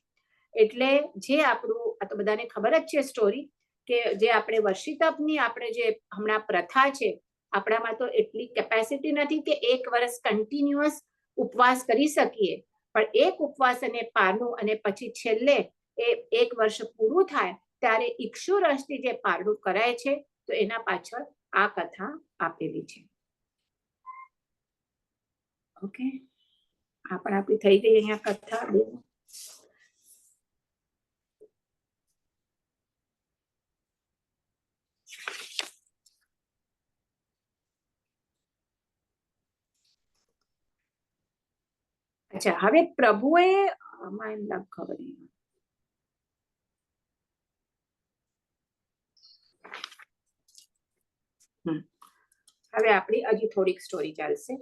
એટલે જે આપણું આ તો બધાને ખબર જ છે સ્ટોરી કે જે આપણે વર્ષી તપની આપણે જે હમણાં પ્રથા છે આપણામાં તો એટલી કેપેસિટી નથી કે 1 વર્ષ કન્ટિન્યુઅસ ઉપવાસ કરી શકીએ. પણ એક ઉપવાસ અને પારણું અને પછી છેલ્લે એ 1 વર્ષ પૂરું થાય ત્યારે ઇક્ષુ રસથી જે પારણું કરાય છે તો એના પાછળ આ કથા આપેલી છે. ઓકે, આ પણ આપણી થઈ ગઈ અહીંયા કથા. અચ્છા, હવે પ્રભુએ આમાં એમ ખબર નહીં. હવે આપણી હજી થોડીક સ્ટોરી ચાલશે.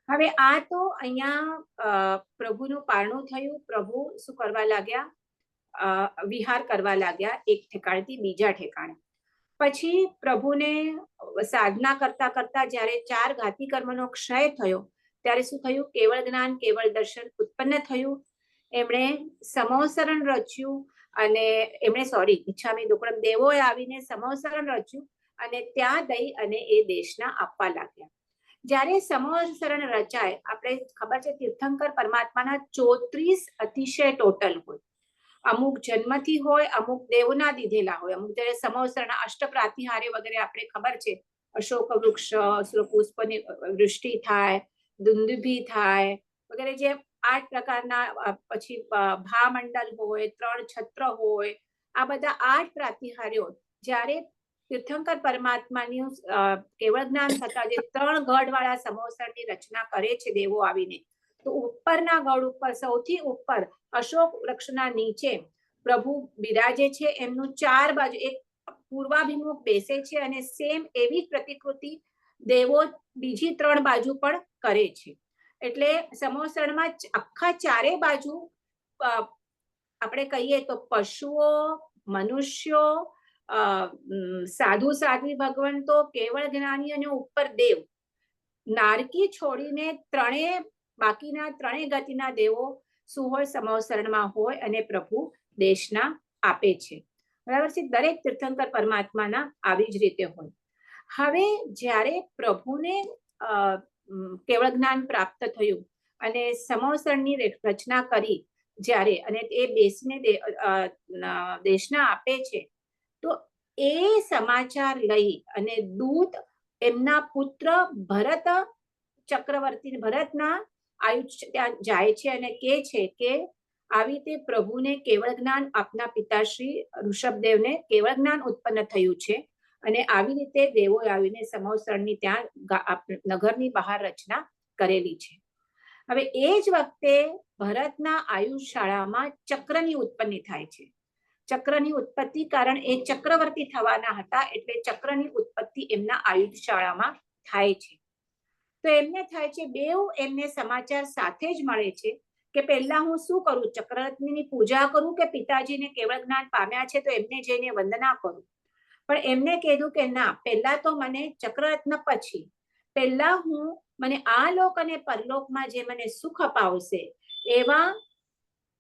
હવે આ તો અહીંયા પ્રભુનું પારણું થયું. પ્રભુ શું કરવા લાગ્યા? વિહાર કરવા લાગ્યા એક ઠેકાણેથી બીજા ઠેકાણે. પછી પ્રભુને સાધના કરતા કરતા જ્યારે 4 ઘાતી કર્મનો ક્ષય થયો ત્યારે શું થયું? કેવળ જ્ઞાન, કેવળ દર્શન ઉત્પન્ન થયું. એમણે સમોસરણ રચ્યું અને ઈચ્છામી દુક્કડમ દેવોએ આવીને સમોસરણ રચ્યું અને ત્યાં દઈ અને એ દેશના આપવા લાગ્યા. જ્યારે સમોસરણ રચાય, આપણે ખબર છે તીર્થંકર પરમાત્માના 34 અતિશય ટોટલ હોય. અમુક જન્મથી હોય, અમુક દેવના દીધેલા હોય, અમુક જ્યારે સમોસરણ અષ્ટપ્રાતિહાર્ય વગેરે આપણે ખબર છે. અશોક વૃક્ષ, પુષ્પની વૃષ્ટિ થાય, દુંદુભી થાય વગેરે, જે 8 પ્રકારના, પછી ભામંડલ હોય, 3 છત્ર હોય, આ બધા 8 પ્રાતિહાર્યો જ્યારે તીર્થંકર પરમાત્માની કેવળ જ્ઞાન થતા જે 3 ગઢ વાળા સમોસરની રચના કરે છે દેવો આવીને, તો ઉપરના ગઢ ઉપર, સૌથી ઉપર અશોક વૃક્ષના નીચે પ્રભુ બિરાજે છે. એમનું 4 બાજુ એક પૂર્વાભિમુખ બેસે છે અને સેમ એવી જ પ્રતિકૃતિ દેવો બીજી 3 બાજુ પણ કરે છે. એટલે સમોસરણમાં આખા 4 બાજુ આપણે કહીએ તો પશુઓ, મનુષ્યો, સાધુ સાધ્વી ભગવંતો, કેવળ જ્ઞાની અને ઉપર દેવ, નારકી છોડીને બાકીના 3 ગતિના દેવો શું હોય? સમોસરણમાં હોય અને પ્રભુ દેશના આપે છે. બરાબર છે? દરેક તીર્થંકર પરમાત્માના આવી જ રીતે હોય. હવે જ્યારે પ્રભુને કેવળ જ્ઞાન પ્રાપ્ત થયું અને સમોસરની રચના કરી જ્યારે, અને એ બેસીને દેશના આપે છે, તો એ સમાચાર લઈ અને દૂત એમના પુત્ર ભરત ચક્રવર્તી, ભરતના આયુષ્ય ત્યાં જાય છે અને કહે છે કે આવી રીતે પ્રભુને કેવળ જ્ઞાન, આપના પિતાશ્રી ઋષભદેવને કેવળ જ્ઞાન ઉત્પન્ન થયું છે અને આવી રીતે દેવો આવીને સમોસરની ત્યાં નગરની બહાર રચના કરેલી છે. હવે એ જ વખતે ભરતના આયુશાળામાં ચક્રની ઉત્પત્તિ થાય છે. ચક્રની ઉત્પત્તિ કારણ એ ચક્રવર્તી થવાના હતા, એટલે ચક્રની ઉત્પત્તિ એમના આયુશાળામાં થાય છે. તો એમને થાય છે, બેઉ એમને સમાચાર સાથે જ મળે છે કે પહેલા હું શું કરું? ચક્રરત્નની પૂજા કરું કે પિતાજીને કેવળ જ્ઞાન પામ્યા છે તો એમને જઈને વંદના કરું? પણ એમને કીધું કે ના, પહેલા તો મને ચક્રરત્ન, પછી પહેલા મને આ લોક અને પરલોકમાં જે મને સુખ અપાવશે એવા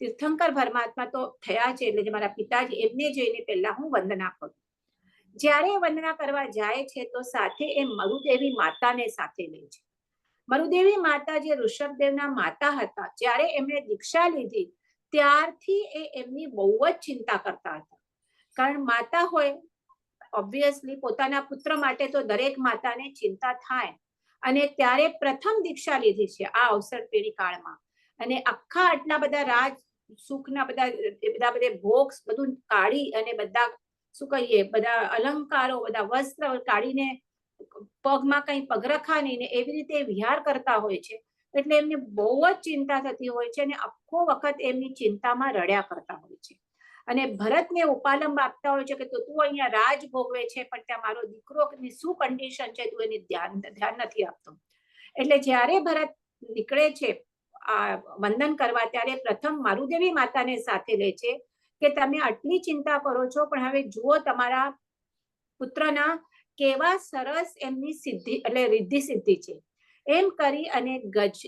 તીર્થંકર પરમાત્મા તો થયા છે, એટલે મારા પિતાજી, એમને જઈને પહેલા હું વંદના કરું. જ્યારે વંદના કરવા જાય છે તો સાથે એ મરુદેવી માતાને સાથે લે છે. મરુદેવી માતા જે ઋષભદેવના માતા હતા, જ્યારે એમણે દીક્ષા લીધી ત્યારથી એ એમની બહુ જ ચિંતા કરતા હતા. કારણ માતા હોય, ઓબ્વિયસલી પોતાના પુત્ર માટે તો દરેક માતાને ચિંતા થાય. અને ત્યારે પ્રથમ દીક્ષા લીધી છે આ અવસર પેઢી કાળમાં, અને આખા આટલા બધા રાજ સુખના બધા ભોગ બધું કાઢી અને બધા શું કહીએ, બધા અલંકારો, બધા વસ્ત્ર કાઢીને, પગમાં કઈ પગરખા નહીં ને એવી રીતે વિહાર કરતા હોય છે. એટલે એમને બહુ જ ચિંતા થતી હોય છે અને આખો વખત એમની ચિંતામાં રડ્યા કરતા હોય છે. અને ભરતને ઉપાલંબ આપતા હોય છે કે તું અહીંયા રાજ ભોગવે છે, પણ ત્યાં મારો દીકરોની શું કન્ડિશન છે, તું એની ધ્યાન નથી આપતો. એટલે જ્યારે ભરત નીકળે છે વંદન કરવા, ત્યારે પ્રથમ મરુદેવી માતાને સાથે લે છે કે તમે આટલી ચિંતા કરો છો, પણ હવે જુઓ તમારા પુત્રના કેવા સરસ એમની સિદ્ધિ, એટલે રિદ્ધિ સિદ્ધિ છે. એમ કરી અને ગજ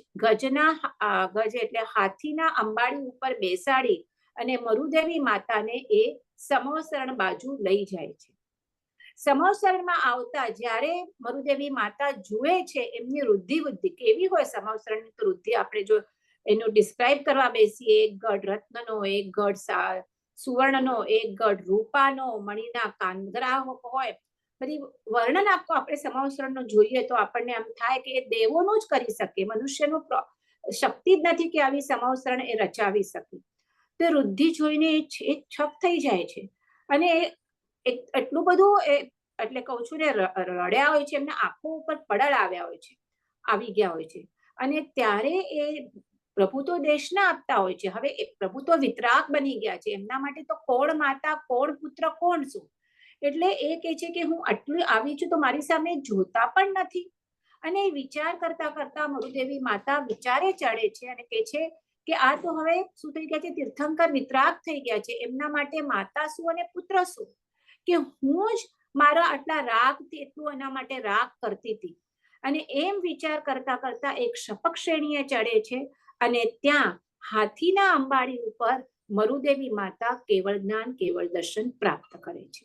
એટલે હાથીના અંબાડી ઉપર બેસાડી અને મરુદેવી માતાને એ સમોસરણ બાજુ લઈ જાય છે. સમોસરણમાં આવતા જ્યારે મરુદેવી માતા જુએ છે એમની વૃદ્ધિ કેવી હોય સમોસરણની, તો વૃદ્ધિ આપણે જો એનું ડિસ્ક્રાઇબ કરવા બેસીએ, એક ગઢ રત્નનો, એક ગઢ સુવર્ણનો, એક ગઢ રૂપાનો, મણીના કાંદરા હોય, બધી વર્ણન આપો આપણે સમોસરણનો જોઈએ તો આપણને એમ થાય કે એ દેવોનું જ કરી શકે, મનુષ્યનું શક્તિ જ નથી કે આવી સમોસરણ એ રચાવી શકે. તો વૃદ્ધિ જોઈને એ છપ થઈ જાય છે અને એટલું બધું એટલે કહું છું ને, રડ્યા હોય છે, એમના આંખો ઉપર પડળ આવી ગયા હોય છે. અને ત્યારે એ પ્રભુ તો દેશના આપતા હોય છે. હવે પ્રભુ તો વિતરાગ બની ગયા છે, એમના માટે તો કોણ માતા, કોણ પુત્ર, કોણ શું. એટલે એ કહે છે કે હું આટલું આવી છું તો મારી સામે જોતા પણ નથી, અને એ વિચાર કરતા કરતા મરુદેવી માતા વિચારે ચડે છે અને કહે છે કે આ તો હવે શું થઈ ગયા છે, તીર્થંકર વિતરાગ થઈ ગયા છે, એમના માટે માતા શું અને પુત્ર શું, કે હું જ મારા આટલા રાગથી એટલું એના માટે રાગ કરતી હતી. અને એમ વિચાર કરતા કરતા એક શપક શ્રેણીએ ચડે છે અને ત્યાં હાથીના અંબાડી ઉપર મરુદેવી માતા કેવળ જ્ઞાન કેવળ દર્શન પ્રાપ્ત કરે છે.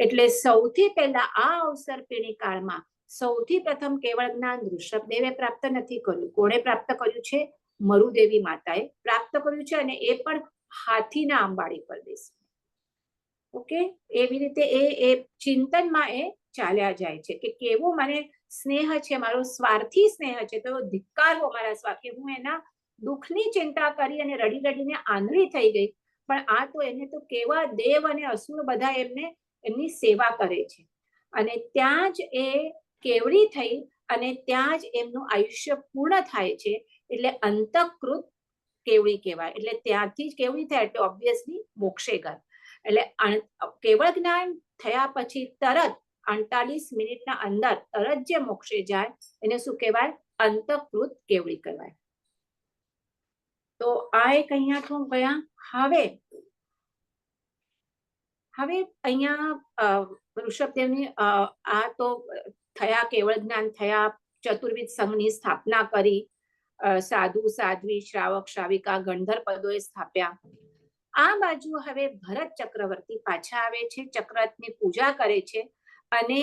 એટલે સૌથી પહેલા આ અવસર પેણી કાળમાં સૌથી પ્રથમ કેવળ જ્ઞાન ઋષભદેવે પ્રાપ્ત નથી કર્યું. કોણે પ્રાપ્ત કર્યું છે? મરુદેવી માતાએ પ્રાપ્ત કર્યું છે, અને એ પણ હાથીના અંબાડી પર બેસી. ઓકે, એવી રીતે એ ચિંતનમાં એ ચાલ્યા જાય છે કે કેવો મને સ્નેહ છે, મારો સ્વાર્થી સ્નેહ છે, તો ધિક્કારવો મારા સ્વાર્થ, કે હું એના દુઃખની ચિંતા કરી અને રડી રડીને આંધળી થઈ ગઈ. પણ આ તો એને તો કેવા દેવ અને અસુર બધા એમને એમની સેવા કરે છે. અને ત્યાં જ એ કેવડી થઈ અને ત્યાં જ એમનું આયુષ્ય પૂર્ણ થાય છે. એટલે અંતઃકૃત કેવડી કહેવાય. એટલે ત્યાંથી જ કેવડી થાય એટલે ઓબ્વિયસલી મોક્ષે ગઈ. એટલે કેવળ જ્ઞાન થયા પછી તરત 48 મિનિટના અંદર તરત જે મોક્ષે જાય એને શું કહેવાય? અંતઃકૃત કેવડી કહેવાય. તો આ એક અહીંયા તો ગયા. હવે અહીંયા ઋષભદેવની આ તો થયા, કેવળ જ્ઞાન થયા, ચતુર્વિધ સંઘની સ્થાપના કરી, સાધુ સાધ્વી શ્રાવક શ્રાવિકા ગણધર પદોએ સ્થાપ્યા. આ બાજુ હવે ભરત ચક્રવર્તી પાછા આવે છે, ચક્રરથની પૂજા કરે છે, અને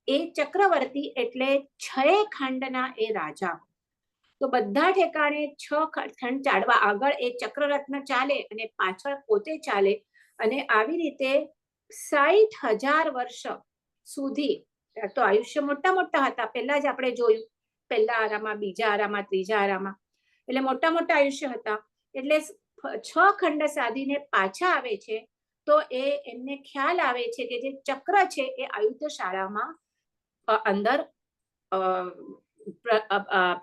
એ ચક્રવર્તી એટલે 6 ખંડના એ રાજા. તો બધા ઠેકાણે 6 ખંડ ચાલવા, આગળ એ ચક્રરત્ન ચાલે અને પાછળ પોતે ચાલે, અને આવી રીતે 60,000 વર્ષ સુધી તો આયુષ્ય મોટા મોટા હતા. પહેલા જ આપણે જોયું, પહેલા આરામાં, બીજા આરામાં, ત્રીજા આરામાં, એટલે મોટા મોટા આયુષ્ય હતા. એટલે 6 ખંડ સાધીને પાછા આવે છે તો એમને ખ્યાલ આવે છે કે જે ચક્ર છે એ આયુધ શાળામાં અંદર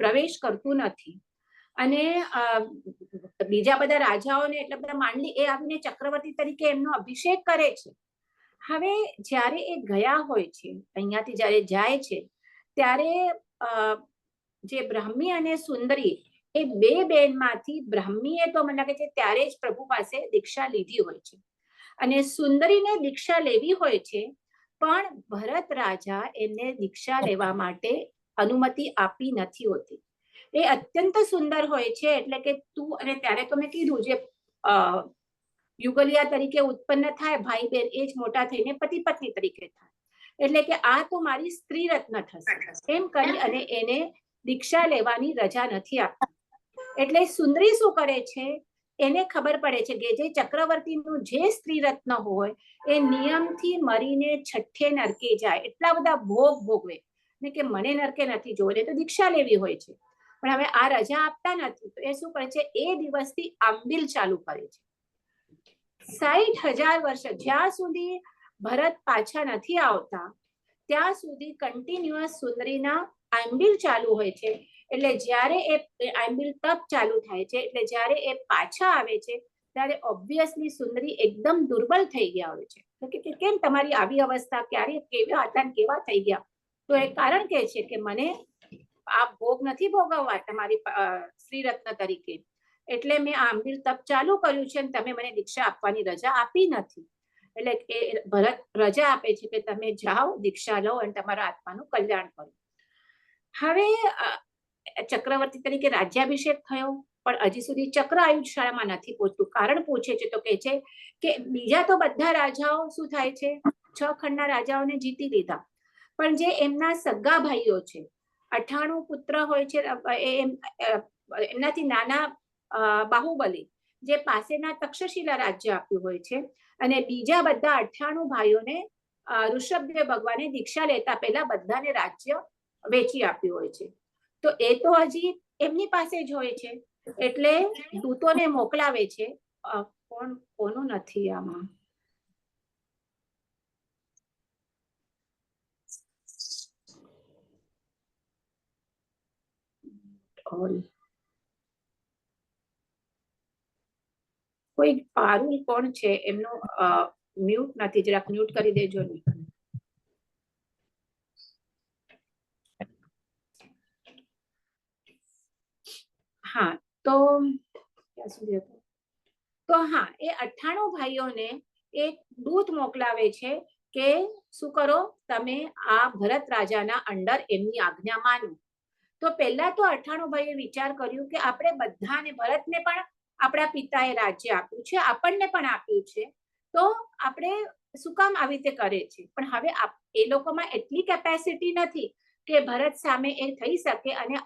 પ્રવેશ કરતું નથી. અને બીજા બધા રાજાઓને એટલે બધા માંડલી એ આવીને ચક્રવર્તી તરીકે એમનો અભિષેક કરે છે. હવે જ્યારે એ ગયા હોય છે, અહીંયાથી જ્યારે જાય છે ત્યારે જે બ્રાહ્મી અને સુંદરી એ બે બેનમાંથી બ્રાહ્મીએ તો મને લાગે છે ત્યારે જ પ્રભુ પાસે દીક્ષા લીધી હોય છે, અને સુંદરીને દીક્ષા લેવી હોય છે, પણ ભરત રાજા એમને દીક્ષા લેવા માટે અનુમતિ આપી નથી હોતી. એ અત્યંત સુંદર હોય છે, એટલે કે તું, અને ત્યારે તો મેં કીધું જે યુગલિયા તરીકે ઉત્પન્ન થાય ભાઈ બહેન, એ જ મોટા થઈને પતિ પત્ની તરીકે થાય, એટલે કે આ તો મારી સ્ત્રી રત્ન થશે એમ કરી અને એને દીક્ષા લેવાની રજા નથી આપતી. એટલે સુંદરી શું કરે છે, એને ખબર પડે છે કે જે ચક્રવર્તીનું જે સ્ત્રી રત્ન હોય એ નિયમથી મરીને છઠ્ઠે નરકે જાય, એટલા બધા ભોગ ભોગવે ને કે મને નરકે નથી જોવે, તો દીક્ષા લેવી હોય છે. પણ હવે આ રજા આપતા નથી, તો એ શું કરે છે, એ દિવસથી આંબિલ ચાલુ કરે છે. 60,000 વર્ષ જ્યાં સુધી ભરત પાછા નથી આવતા ત્યાં સુધી કન્ટિન્યુઅસ સુંદરીના આંબિલ ચાલુ હોય છે. એટલે જ્યારે એ આંબિલ તપ ચાલુ થાય છે, એટલે જ્યારે એ પાછા આવે છે ત્યારે ઓબ્વિયસલી સુંદરી એકદમ દુર્બળ થઈ ગયા હોય છે. તો કે કેમ તમારી આવી અવસ્થા, ક્યારે કેવા હતા કેવા થઈ ગયા? તો એ કારણ કે છે કે મને આ ભોગ નથી ભોગવવા તમારી શ્રી રત્ન તરીકે, એટલે મેં આંબિલ તપ ચાલુ કર્યું છે અને તમે મને દીક્ષા આપવાની રજા આપી નથી. એટલે એ ભરત રજા આપે છે કે તમે જાઓ, દીક્ષા લો અને તમારા આત્માનું કલ્યાણ કરો. હવે ચક્રવર્તી તરીકે રાજ્યાભિષેક થયો, પણ હજી સુધી ચક્ર આયુધ શાળામાં નથી પહોંચતું. કારણ પૂછે છે તો કહે છે કે બીજા તો બધા રાજાઓ શું થાય છે, 6 ખંડના રાજાઓને જીતી લીધા, પણ જે એમના સગા ભાઈઓ છે, 98 પુત્ર હોય છે, એમનાથી નાના બાહુબલી જે પાસેના તક્ષશિલા રાજ્ય આપ્યું હોય છે, અને બીજા બધા 98 ભાઈઓને ઋષભદેવ ભગવાને દીક્ષા લેતા પહેલા બધાને રાજ્ય વેચી આપ્યું હોય છે. તો એ તો હજી એમની પાસે જ હોય છે, એટલે દૂતોને મોકલાવે છે. કોનું નથી આમાં? કોઈ પારુલ કોણ છે એમનું મ્યુટ નથી, જરાક મ્યુટ કરી દેજો ને. હા, તો ક્યાં સુધી હતું? તો હા, એ 98 ભાઈઓને એક દૂત મોકલાવે છે કે શું કરો, તમે આ ભરત રાજાના અંડર એમની આજ્ઞા માનો. તો પહેલા તો 98 ભાઈએ વિચાર કર્યું કે આપણે બધાને, ભરતને પણ આપણા પિતાએ રાજ્ય આપ્યું છે, આપણને પણ આપ્યું છે, તો આપણે શું કામ આવી રીતે કરે છે? પણ હવે એ લોકોમાં એટલી કેપેસિટી નથી કે ભરત સામે એ થઈ શકે, અને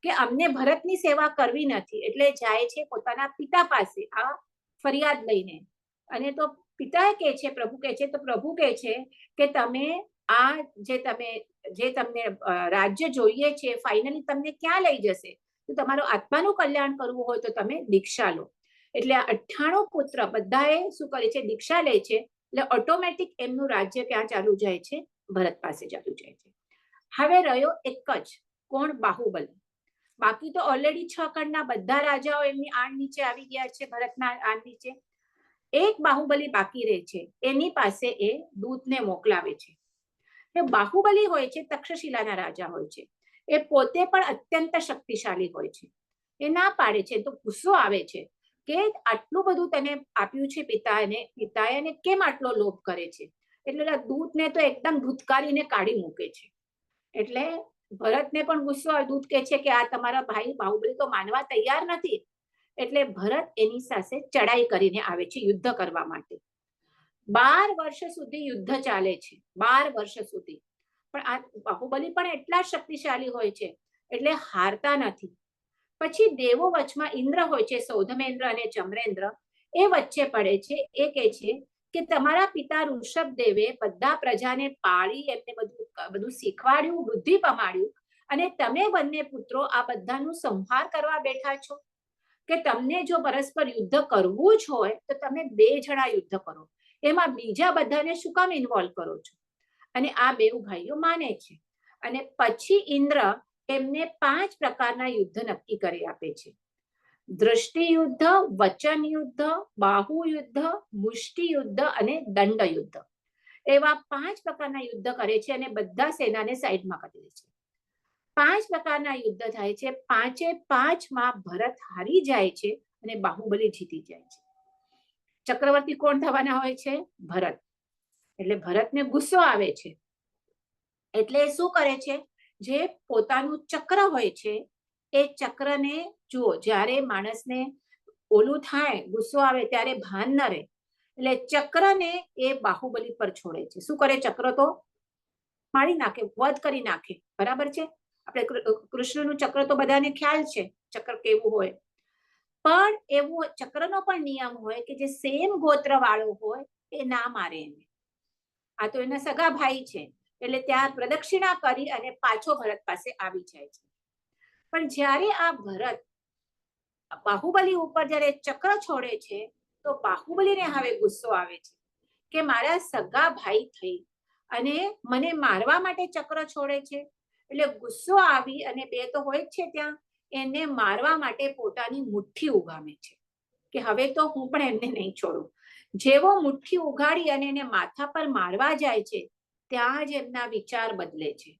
કે અમને ભરતની સેવા કરવી નથી, એટલે જાય છે પોતાના પિતા પાસે આ ફરિયાદ લઈને. અને તો પિતા કહે છે, પ્રભુ કહે છે, તો પ્રભુ કહે છે કે તમે આ જે તમને રાજ્ય જોઈએ છે, ફાઇનલી તમને ક્યાં લઈ જશે? તો તમારું આત્માનું કલ્યાણ કરવું હોય તો તમે દીક્ષા લો. એટલે આ 98 પુત્ર બધાએ શું કરે છે? દીક્ષા લે છે. એટલે ઓટોમેટિક એમનું રાજ્ય ક્યાં ચાલુ જાય છે? ભરત પાસે ચાલુ જાય છે. હવે રહ્યો એક જ, કોણ? બાહુબલી. બાકી તો ઓલરેડી 6 ખંડના બધા રાજાઓ એમની આડ નીચે આવી ગયા છે, ભરતના આડ નીચે. એક બાહુબલી બાકી રહે છે, એની પાસે એ દૂતને મોકલાવે છે. બાહુબલી હોય છે તક્ષશિલાના રાજા હોય છે, એ પોતે પણ અત્યંત શક્તિશાળી હોય છે. એ ના પાડે છે, તો ગુસ્સો આવે છે કે આટલું બધું તને આપ્યું છે પિતાએ ને કેમ આટલો લોભ કરે છે? એટલે દૂતને તો એકદમ ધૂતકારીને કાઢી મૂકે છે. એટલે ભરતને પણ ગુસ્સો આવે. દૂત કહે છે કે આ તમારા ભાઈ બાહુબલી તો માનવા તૈયાર નથી. એટલે ભરત એની સાથે ચડાઈ કરીને આવે છે યુદ્ધ કરવા માટે. 12 વર્ષ સુધી યુદ્ધ ચાલે છે, 12 વર્ષ સુધી. પણ આ બાહુબલી પણ એટલા શક્તિશાળી હોય છે, એટલે હારતા નથી. પછી દેવો વચમાં ઇન્દ્ર હોય છે, સૌધમેન્દ્ર અને ચમરેન્દ્ર, એ વચ્ચે પડે છે. એ કહે છે કે તમારા પિતા ઋષભદેવે બધા પ્રજાને પાળી એમને બધું શીખવાડ્યું, બુદ્ધિ પમાડ્યું, અને તમે બંને પુત્રો આ બધાનું સંહાર કરવા બેઠા છો? કે તમને જો પરસ્પર યુદ્ધ કરવું જ હોય તો તમે 2 જણા યુદ્ધ કરો, એમાં બીજા બધાને શું કામ ઇન્વોલ્વ કરો છો? અને આ 2 ભાઈઓ માને છે. અને પછી ઇન્દ્ર એમને 5 પ્રકારના યુદ્ધ નક્કી કરી આપે છે: દ્રષ્ટિ યુદ્ધ, વચન યુદ્ધ, બાહુ યુદ્ધ, મુષ્ટિ યુદ્ધ અને દંડ યુદ્ધ. એવા 5 પ્રકારના યુદ્ધ કરે છે અને બધા સેનાને સાઈડમાં કરી દે છે. 5 પ્રકારના યુદ્ધ થાય છે. 5માં ભરત હારી જાય છે અને બાહુબલી જીતી જાય છે. ચક્રવર્તી કોણ થવાના હોય છે? ભરત. એટલે ભરતને ગુસ્સો આવે છે. એટલે શું કરે છે? જે પોતાનું ચક્ર હોય છે, એ ચક્રને જુઓ, જ્યારે માણસને ઓલું થાય, ગુસ્સો આવે, ત્યારે ભાન ન રહે. એટલે ચક્રને એ બાહુબલી પર છોડે છે. શું કરે? ચક્ર તો મારી નાખે, વધ કરી નાખે. બરાબર છે? આપણે કૃષ્ણનું ચક્ર તો બધાને ખ્યાલ છે, ચક્ર કેવું હોય. પણ એવું ચક્રનો પણ નિયમ હોય કે જે સેમ ગોત્ર વાળો હોય એ ના મારે એને. આ તો એના સગા ભાઈ છે, એટલે ત્યાં પ્રદક્ષિણા કરી અને પાછો ભરત પાસે આવી જાય છે. પણ જ્યારે આ ભરત બાહુબલી ઉપર જ્યારે ચક્ર છોડે છે, તો બાહુબલીને હવે ગુસ્સો આવે છે કે મારા સગા ભાઈ થઈ અને મને મારવા માટે ચક્ર છોડે છે. એટલે ગુસ્સો આવી અને 2 તો હોય જ છે ત્યાં, એને મારવા માટે પોતાની મુઠ્ઠી ઉગામે છે કે હવે તો હું પણ એમને નહીં છોડું. જેવો મુઠ્ઠી ઉગાડી અને એને માથા પર મારવા જાય છે, ત્યાં જ એમના વિચાર બદલે છે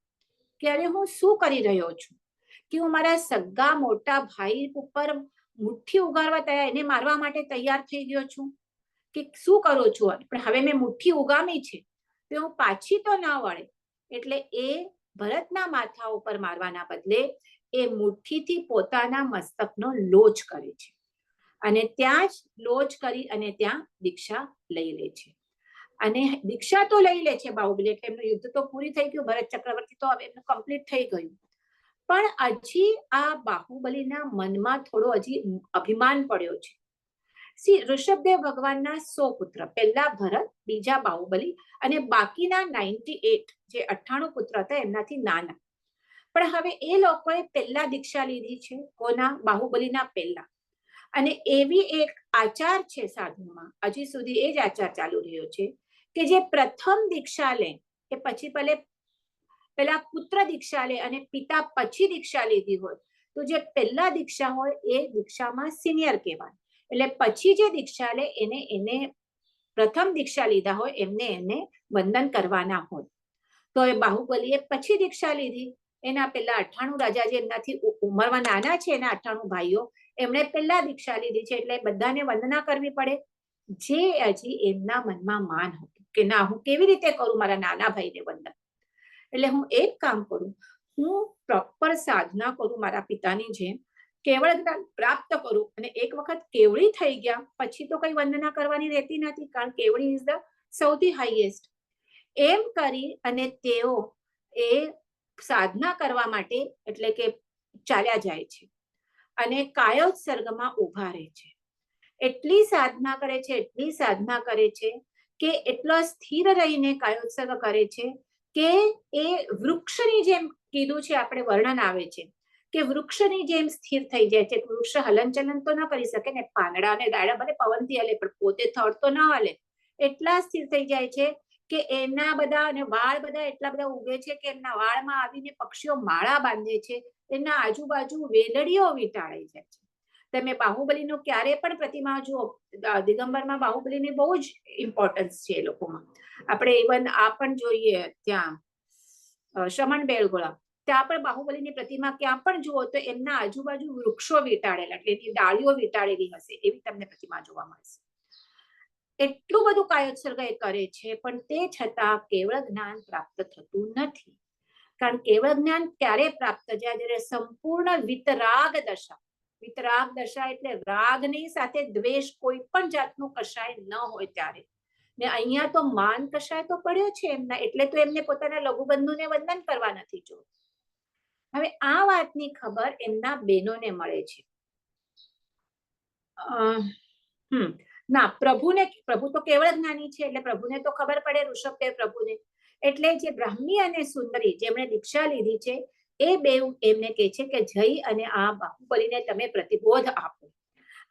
કે અરે હું શું કરી રહ્યો છું, કે હું મારા સગા મોટા ભાઈ ઉપર મુઠ્ઠી ઉગાડવા તૈયાર, એને મારવા માટે તૈયાર થઈ ગયો છું, કે શું કરું છું? પણ હવે મેં મુઠ્ઠી ઉગામી છે તો હું પાછી તો ન વળે. એટલે એ ભરતના માથા ઉપર મારવાના બદલે એ મુઠ્ઠીથી પોતાના મસ્તકનો લોચ કરે છે અને ત્યાં જ લોચ કરી અને ત્યાં દીક્ષા લઈ લે છે. અને દીક્ષા તો લઈ લે છે બાહુબલી, એટલે એમનું યુદ્ધ તો પૂરી થઈ ગયું. ભરત ચક્રવર્તી તો હવે એમનું કમ્પ્લીટ થઈ ગયું. પણ હજી આ બાહુબલીના મનમાં થોડો હજી અભિમાન પડ્યો છે. ઋષભદેવ ભગવાનના 100 પુત્ર, પહેલા ભરત, બીજા બાહુબલી અને બાકીના 98 જે 98 પુત્ર હતા એમનાથી નાના. પણ હવે એ લોકોએ પહેલા દીક્ષા લીધી છે. કોના? બાહુબલીના પહેલા. અને એવી એક આચાર છે સાધુમાં, હજી સુધી એ જ આચાર ચાલુ રહ્યો છે કે જે પ્રથમ દીક્ષા લે એ પછી પેલા પુત્ર દીક્ષા લે અને પિતા પછી દીક્ષા લીધી હોય તો જે પહેલા દીક્ષા હોય એ દીક્ષામાં સિનિયર કહેવાય. એટલે પછી જે દીક્ષા લે એને પ્રથમ દીક્ષા લીધા હોય એને વંદન કરવાના હોય. તો એ બાહુબલીએ પછી દીક્ષા લીધી એના પહેલા 98 રાજા જે એમનાથી ઉંમરમાં નાના છે, એના 98 ભાઈઓ, એમણે પહેલા દીક્ષા લીધી છે, એટલે બધાને વંદના કરવી પડે. જે હજી એમના મનમાં માન હતું કે ના, હું કેવી રીતે કરું મારા નાના ભાઈને વંદન, એટલે હું એક કામ કરું, હું પ્રોપર સાધના કરું મારા પિતાની જેમ, કેવળ જ્ઞાન પ્રાપ્ત કરું, અને એક વખત કેવળી થઈ ગયા પછી તો કઈ વંદના કરવાની રહેતી નથી, કારણ કેવળી ઇઝ ધ સૌથી હાઈએસ્ટ. એમ કરી અને તેઓ એ સાધના કરવા માટે એટલે કે ચાલ્યા જાય છે અને કાયોત્સર્ગમાં ઊભા રહે છે. એટલી સાધના કરે છે, એટલી સાધના કરે છે કે એટલો સ્થિર રહીને કાયોત્સર્ગ કરે છે કે એ વૃક્ષની જેમ, કીધું છે આપણે, વર્ણન આવે છે કે વૃક્ષની જેમ સ્થિર થઈ જાય છે. વૃક્ષ હલનચલન તો ન કરી શકે ને, પાંદડા અને ડાળા ભલે પવનથી હલે પણ પોતે થડ તો ન હલે, એટલા સ્થિર થઈ જાય છે કે એના બધા અને વાળ બધા એટલા બધા ઉગે છે કે એમના વાળમાં આવીને પક્ષીઓ માળા બાંધે છે, એના આજુબાજુ વેલડીઓ વીંટાળાઈ જાય છે. તમે બાહુબલીનો ક્યારે પણ પ્રતિમા જુઓ, દિગંબરમાં બાહુબલીની બહુ જ ઇમ્પોર્ટન્સ છે એ લોકોમાં. આપણે ઇવન આ પણ જોઈએ ત્યાં શ્રમણ બેળગોળા, ત્યાં પણ બાહુબલીની પ્રતિમા ક્યાં પણ જુઓ તો એમના આજુબાજુ વૃક્ષો વીંટાળેલા, એટલે એની ડાળીઓ વીંટાળેલી હશે એવી તમને પ્રતિમા જોવા મળશે. એટલું બધું કાયોત્સર્ગ એ કરે છે, પણ તે છતાં કેવળ જ્ઞાન પ્રાપ્ત થતું નથી. કારણ કેવળ જ્ઞાન ક્યારે પ્રાપ્ત થાય? જ્યારે સંપૂર્ણ વિતરાગ દશા. વિતરાગ દશા એટલે રાગની સાથે દ્વેષ કોઈ પણ જાતનું કશાય ન હોય ત્યારે. ને અહીંયા તો માન કશાય તો પડ્યો છે એમના, એટલે તો એમને પોતાના લઘુબંધુને વંદન કરવા નથી જોયું. હવે આ વાતની ખબર એમના બહેનોને મળે છે. ના, પ્રભુ તો કેવળ જ્ઞાની છે, એટલે પ્રભુને તો ખબર પડે, ઋષભદેવ પ્રભુને. એટલે જે બ્રાહ્મી અને સુંદરી જેમણે દીક્ષા લીધી છે એ બે એમને કહે છે કે જઈ અને આ બાહુબલીને તમે પ્રતિબોધ આપો.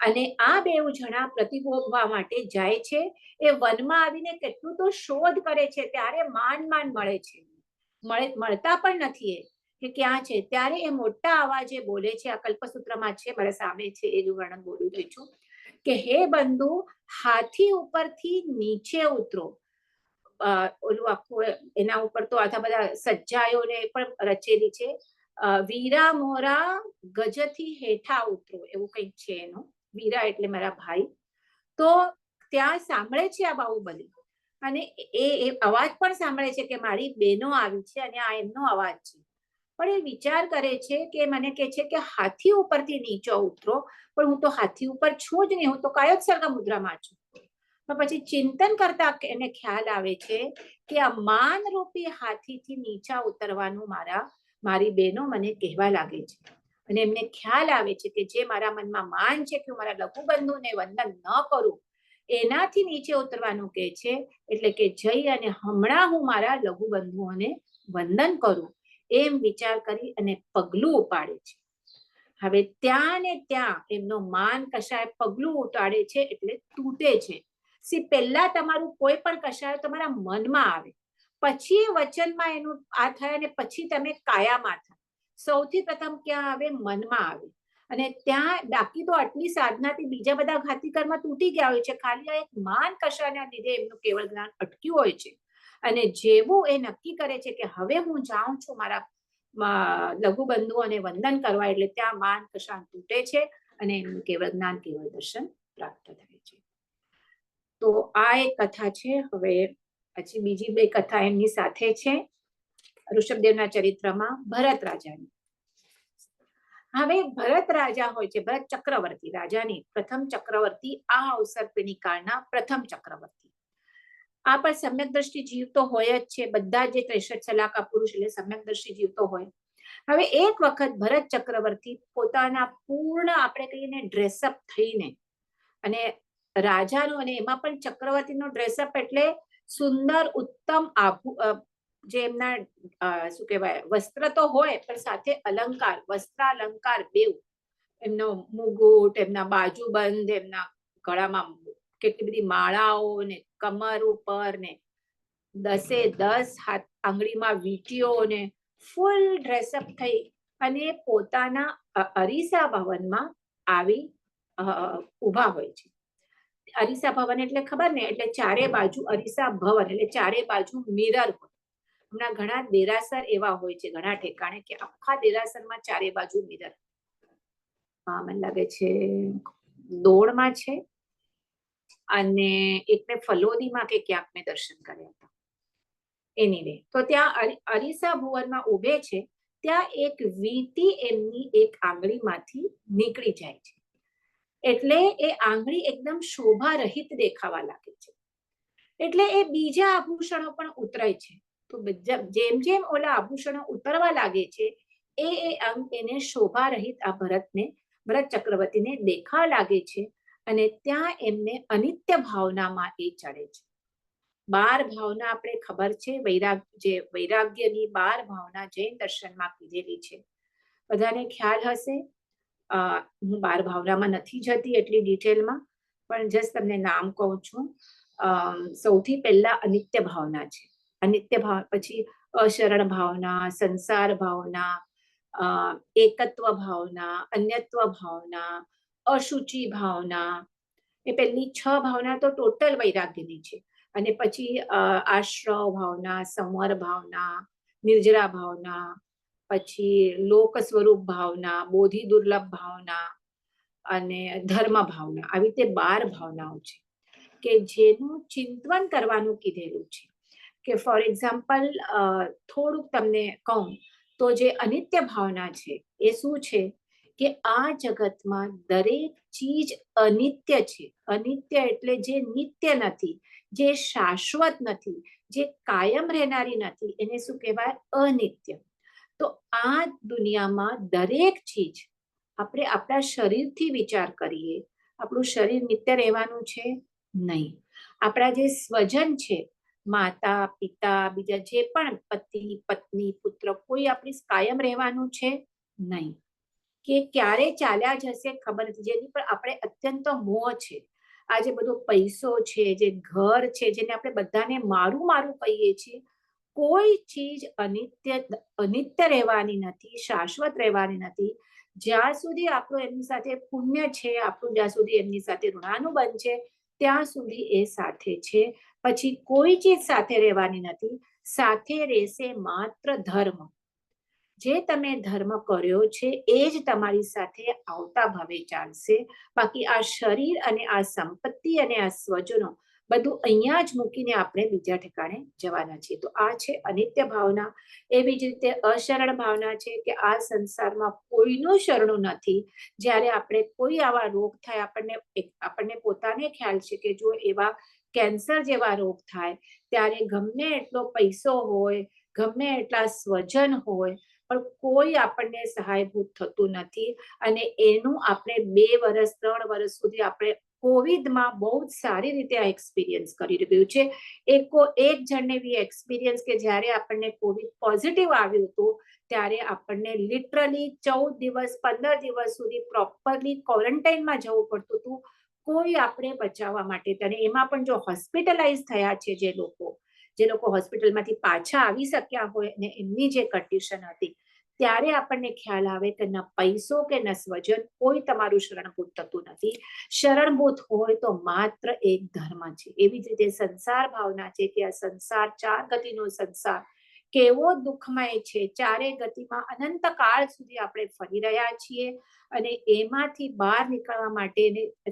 અને આ બેઉ જણા પ્રતિબોધવા માટે જાય છે. એ વનમાં આવીને કેટલું તો શોધ કરે છે, ત્યારે માંડ મળે છે, મળતા પણ નથી કે ક્યાં છે. ત્યારે એ મોટા અવાજે બોલે છે, આ કલ્પસૂત્રમાં છે, મારા સામે છે, એ જ વર્ણન બોલું રહી છું કે હે બંધુ, હાથી ઉપરથી નીચે ઉતરો. ઓલું આખું એના ઉપર તો આટલા બધા સજ્જાયોને પણ રચેલી છે. વીરા મોરા ગજથી હેઠા ઉતરો, એવું કંઈક છે એનું. વીરા એટલે મારા ભાઈ. તો ત્યાં સાંભળે છે આ બાહુબલી, અને એ અવાજ પણ સાંભળે છે કે મારી બહેનો આવી છે અને આ એમનો અવાજ છે. પણ એ વિચાર કરે છે કે મને કહે છે કે હાથી ઉપરથી નીચે ઉતરો, પણ હું તો હાથી ઉપર છું જ નહીં, હું તો કાયોત્સર્ગ મુદ્રામાં છું. પછી ચિંતન કરતા એને ખ્યાલ આવે છે કે આ માનરૂપી હાથીથી નીચા ઉતરવાનું મારી બહેનો મને કહેવા લાગે છે. અને એમને ખ્યાલ આવે છે કે જે મારા મનમાં માન છે કે હું મારા લઘુબંધુને વંદન ન કરું, એનાથી નીચે ઉતરવાનું કહે છે. એટલે કે જઈ અને હમણાં હું મારા લઘુબંધુઓને વંદન કરું, એમ વિચાર કરી અને પગલું ઉપાડે છે. હવે ત્યાં ને ત્યાં એમનો માન કશાય પગલું ઉતાડે છે એટલે તૂટે છે. પહેલા તમારું કોઈ પણ કશાય તમારા મનમાં આવે, પછી વચનમાં એનું આ થાય, અને પછી તમે કાયામાં થાય. સૌથી પ્રથમ ક્યાં આવે? મનમાં આવે. અને ત્યાં બાકી તો આટલી સાધનાથી બીજા બધા ઘાતી કર્મ તૂટી ગયા હોય છે, ખાલી આ એક માન કશાના લીધે એમનું કેવળ જ્ઞાન અટક્યું હોય છે. અને જેવું એ નક્કી કરે છે કે હવે હું જાઉં છું મારા લઘુબંધુઓને વંદન કરવા, એટલે ત્યાં માન કશાન તૂટે છે અને એમનું કેવળ જ્ઞાન, કેવળ દર્શન પ્રાપ્ત થાય છે. તો આ એક કથા છે. હવે પછી બીજી બે કથા એમની સાથે છે ઋષભદેવના ચરિત્રમાં ભરત રાજાની. હવે ભરત રાજા હોય છે, ભરત ચક્રવર્તી, રાજાની પ્રથમ ચક્રવર્તી, આ અવસર્પિણી કાળના પ્રથમ ચક્રવર્તી. આ પણ સમ્યક દ્રષ્ટિ જીવ તો હોય જ છે, બધા જે 63 સલાકા પુરુષ એટલે સમ્યક દ્રષ્ટિ જીવ તો હોય. હવે એક વખત ભરત ચક્રવર્તી પોતાના પૂર્ણ આપણે કહીને ડ્રેસઅપ થઈને, અને રાજાનો અને એમાં પણ ચક્રવર્તીનો ડ્રેસઅપ એટલે સુંદર ઉત્તમ જે એમના શું કહેવાય વસ્ત્ર તો હોય, પણ સાથે અલંકાર, વસ્ત્રાલંકાર બેઉ, એમનો મુગુટ, એમના બાજુબંધ, એમના ગળામાં કેટલી બધી માળાઓ ને કમર ઉપર ને 10 હાથ આંગળીમાં વીંટીઓ ને ફૂલ ડ્રેસઅપ થઈ અને પોતાના અરીસા ભવનમાં આવી ઊભા હોય છે. અરીસા ભવન એટલે ખબર ને, એટલે ચારે બાજુ અરીસા ભવન એટલે ચારે બાજુ મિરર હોય. હમણાં ઘણા દેરાસર એવા હોય છે ઘણા ઠેકાણે કે આખા દેરાસરમાં ચારે બાજુ મિરર. મને લાગે છે દોડમાં છે અને એકને ફલોદીમાં કે ક્યાંક મેં દર્શન કર્યા હતા. એનીવે, તો ત્યાં અરીસા ભુવનમાં ઉભે છે ત્યાં એક વીંટી એમની એક આંગળીમાંથી નીકળી જાય છે. એટલે એ આંગળી એકદમ શોભા રહિત દેખાવા લાગે છે. એટલે એ બીજા આભૂષણો પણ ઉતરાય છે. તો જેમ જેમ ઓલા આભૂષણો ઉતરવા લાગે છે એ અંગ એને શોભા રહિત આ ભરત ચક્રવર્તીને દેખાવા લાગે છે અને ત્યાં એમને અનિત્ય ભાવનામાં એ ચડે છે. 12 ભાવના આપણે ખબર છે, વૈરાગ્યની 12 ભાવના જૈન દર્શનમાં કીધેલી છે. બધાને ખ્યાલ હશે. હું 12 ભાવનામાં નથી જતી એટલી ડિટેલમાં, પણ જસ્ટ તમને નામ કહું છું. સૌથી પહેલા અનિત્ય ભાવના છે. અનિત્ય ભાવ પછી અશરણ ભાવના, સંસાર ભાવના, એકત્વ ભાવના, અન્યત્વ ભાવના, અશુચિ ભાવના. એ પહેલી 6 ભાવના તો ટોટલ વૈરાગ્યની છે. અને પછી આશ્રવ ભાવના, સંવર ભાવના, નિર્જરા ભાવના, પછી લોક સ્વરૂપ ભાવના, બોધિ દુર્લભ ભાવના અને ધર્મ ભાવના. આવી રીતે 12 ભાવનાઓ છે કે જેનું ચિંતન કરવાનું કીધેલું છે. કે ફોર એક્ઝામ્પલ થોડુંક તમને કહું તો જે અનિત્ય ભાવના છે એ શું છે કે આ જગતમાં દરેક ચીજ અનિત્ય છે. અનિત્ય એટલે જે નિત્ય નથી, જે શાશ્વત નથી, જે કાયમ રહેનારી નથી, એને શું કહેવાય? અનિત્ય. તો આ દુનિયામાં દરેક ચીજ, આપણે આપણા શરીરથી વિચાર કરીએ, આપણું શરીર નિત્ય રહેવાનું છે? નહીં. આપણા જે સ્વજન છે, માતા પિતા, બીજા જે પણ પતિ પત્ની પુત્ર, કોઈ આપણી કાયમ રહેવાનું છે? નહીં. કે ક્યારે ચાલ્યા જશે ખબર નથી, જેની પર આપણે અત્યંત મોહ છે. આ જે બધો પૈસો છે, જે ઘર છે, જેને આપણે બધાને મારું મારું કહીએ છીએ, કોઈ ચીજ અનિત્ય રહેવાની નથી, શાશ્વત રહેવાની નથી. જ્યાં સુધી આપણું એમની સાથે પુણ્ય છે, આપણું જ્યાં સુધી એમની સાથે ઋણાનુબંધ છે, ત્યાં સુધી એ સાથે છે. પછી કોઈ ચીજ સાથે રહેવાની નથી. સાથે રહેશે માત્ર ધર્મ. જે તમે ધર્મ કર્યો છે એ જ તમારી સાથે આવતા ભવે ચાલશે. બાકી આ શરીર અને આ સંપત્તિ અને આ સ્વજનો બધું અહીંયા જ મૂકીને આપણે બીજા ઠેકાણે જવાના છીએ. તો આ છે અનિત્ય ભાવના. એવી જ રીતે અશરણ ભાવના છે કે આ સંસારમાં કોઈનું શરણું નથી. જ્યારે આપણે કોઈ આવા રોગ થાય, આપણને પોતાને ખ્યાલ છે કે જો એવા કેન્સર જેવા રોગ થાય ત્યારે ગમે એટલો પૈસો હોય, ગમે એટલા સ્વજન હોય, પણ કોઈ આપણને સહાયભૂત થતું નથી. અને એનું આપણે 2 વર્ષ 3 વર્ષ સુધી આપણે કોવિડમાં બહુ જ સારી રીતે આ એક્સપિરિયન્સ કરી રહ્યું છે. એક જણને બી એક્સપિરિયન્સ કે જ્યારે આપણને કોવિડ પોઝિટિવ આવ્યું હતું ત્યારે આપણને લિટરલી 14 દિવસ 15 દિવસ સુધી પ્રોપરલી ક્વોરન્ટાઇનમાં જવું પડતું હતું કોઈ આપણે બચાવવા માટે. અને એમાં પણ જો હોસ્પિટલાઇઝ થયા છે જે લોકો હોસ્પિટલમાંથી પાછા આવી શક્યા હોય અને એમની જે કન્ડિશન હતી, ત્યારે આપણને ખ્યાલ આવે કે ન પૈસો કે ન સ્વજન કોઈ તમારું શરણભૂત થતું નથી. શરણભૂત હોય તો માત્ર એક ધર્મ છે. એવી જ રીતે સંસાર ભાવના છે કે આ સંસાર 4 ગતિનો સંસાર કેવો દુઃખમય છે. 4 ગતિમાં અનંત કાળ સુધી આપણે ફરી રહ્યા છીએ અને એમાંથી બહાર નીકળવા માટે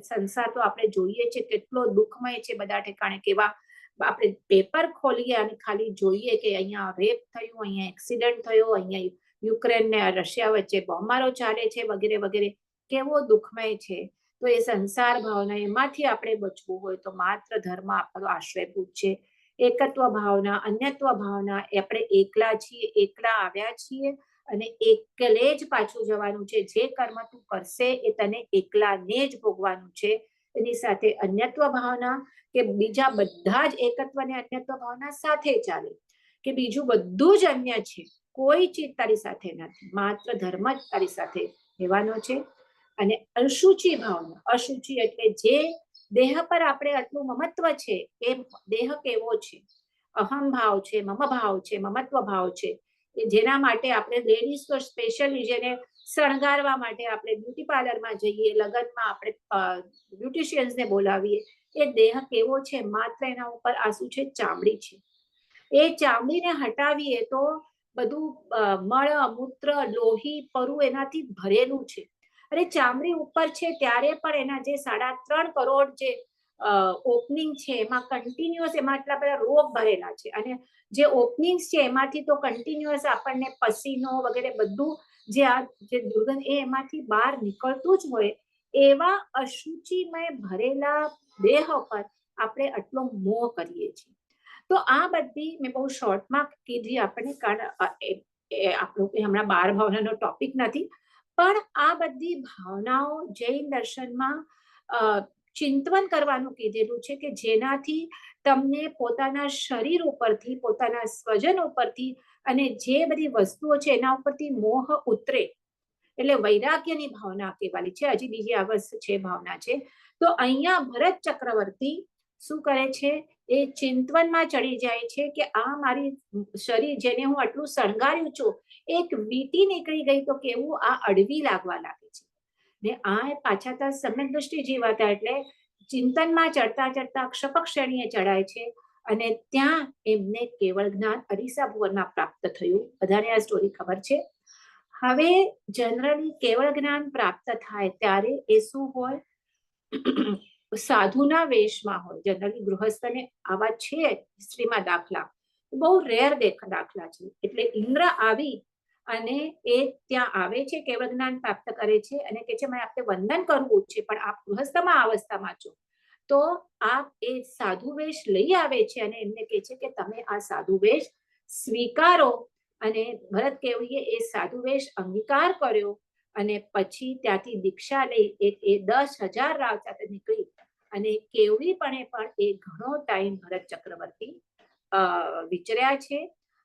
સંસાર તો આપણે જોઈએ છે કેટલો દુઃખમય છે. બધા ઠેકાણે કેવા આપણે પેપર ખોલીએ અને ખાલી જોઈએ કે અહીંયા રેપ થયું, અહીંયા એક્સિડન્ટ થયો, અહીંયા યુક્રેન ને રશિયા વચ્ચે બોમ્બારો ચાલે છે વગેરે વગેરે. કેવો દુઃખમય છે. તો એ સંસાર ભાવના, એમાંથી આપણે બચવું હોય તો માત્ર ધર્મ આપણો આશ્રયભૂત છે. એકત્વ ભાવના, અન્યત્વ ભાવના, આપણે એકલા છીએ, એકલા આવ્યા છીએ અને એકલે જ પાછું જવાનું છે. જે કર્મ તું કરશે એ તને એકલાને જ ભોગવાનું છે. એની સાથે અન્યત્વ ભાવના કે બીજા બધા જ એકત્વ અને અન્યત્વ ભાવના સાથે ચાલે, કે બીજું બધું જ અન્ય છે, કોઈ ચીજ તારી સાથે નથી, માત્ર ધર્મ જ તારી સાથે રહેવાનો છે. અને અશુચિ ભાવના, અશુચિ એટલે જે દેહ પર આપણે આટલું મમત્વ છે, એ દેહ કેવો છે, અહમ ભાવ છે, મમ ભાવ છે, મમત્વ ભાવ છે, જેના માટે આપણે લેડીઝ તો સ્પેશિયલી જેને શણગારવા માટે આપણે બ્યુટી પાર્લરમાં જઈએ, લગ્નમાં આપણે બ્યુટિશિયન્સને બોલાવીએ, એ દેહ કેવો છે? માત્ર એના ઉપર આસુ છે, ચામડી છે. એ ચામડીને હટાવીએ તો બધું મળ મૂત્ર લોહી પરુ એનાથી ભરેલું છે. અને ચામડી ઉપર છે ત્યારે પણ એના જે 3.5 કરોડ જે ઓપનિંગ છે એમાં કન્ટિન્યુઅસ એમાં એટલા બધા રોગ ભરેલા છે. અને જે ઓપનિંગ્સ છે એમાંથી તો કન્ટિન્યુઅસ આપણને પસીનો વગેરે બધું જે આ જે દુર્ગંધ એ એમાંથી બહાર નીકળતું જ હોય. એવા અશુચિમય ભરેલા દેહ પર આપણે આટલો મોહ કરીએ છીએ. તો આ બધી મેં બહુ શોર્ટમાં કીધી આપણને, કારણ આપણું હમણાં 12 ભાવનાનો ટોપિક નથી, પણ આ બધી ભાવનાઓ જૈન દર્શનમાં ચિંતન કરવાનું કીધેલું છે કે જેનાથી તમને પોતાના શરીર ઉપરથી, પોતાના સ્વજન ઉપરથી અને જે બધી વસ્તુઓ છે એના ઉપરથી મોહ ઉતરે. એટલે વૈરાગ્યની ભાવના કહેવાલી છે. હજી બીજી આવશ્યક છે ભાવના છે. તો અહીંયા ભરત ચક્રવર્તી શું કરે છે? એ ચિંતવનમાં ચડી જાય છે કે આ મારી શરીર જેને હું આટલું શણગાર્યું છું, એક વીંટી નીકળી ગઈ તો કેવું આ અડવી લાગવા લાગે છે. ને આ પાછા ત્યાં સમ્યક દ્રષ્ટિ જીવાતા એટલે ચિંતનમાં ચડતા ચડતા ક્ષપક શ્રેણીએ ચડાય છે. અને ત્યાં એમને કેવળ જ્ઞાન અરીસા ભુવનમાં પ્રાપ્ત થયું. બધાને આ સ્ટોરી ખબર છે. હવે જનરલી કેવળ જ્ઞાન પ્રાપ્ત થાય ત્યારે એ શું હોય? સાધુના વેશમાં હોય. જનરલી ગૃહસ્થને આવા છે હિસ્ટ્રીમાં દાખલા, બહુ રેર દાખલા છે. એટલે ઇન્દ્ર આવી અને એ ત્યાં આવે છે, કેવળ જ્ઞાન પ્રાપ્ત કરે છે અને કે છે મને આપણે વંદન કરવું છે, પણ આપ ગૃહસ્થમાં અવસ્થામાં છો. તો આપ એ સાધુ વેશ લઈ આવે છે અને એમને કહે છે કે તમે આ સાધુ વેશ સ્વીકારો. અને ભરત કેવડીએ એ સાધુ વેશ અંગીકાર કર્યો અને પછી ત્યાંથી દીક્ષા લઈ એ 10,000 રાવ સાથે નીકળી. અને કેવડીપણે પણ એ ઘણો ટાઈમ ભરત ચક્રવર્તી વિચર્યા છે.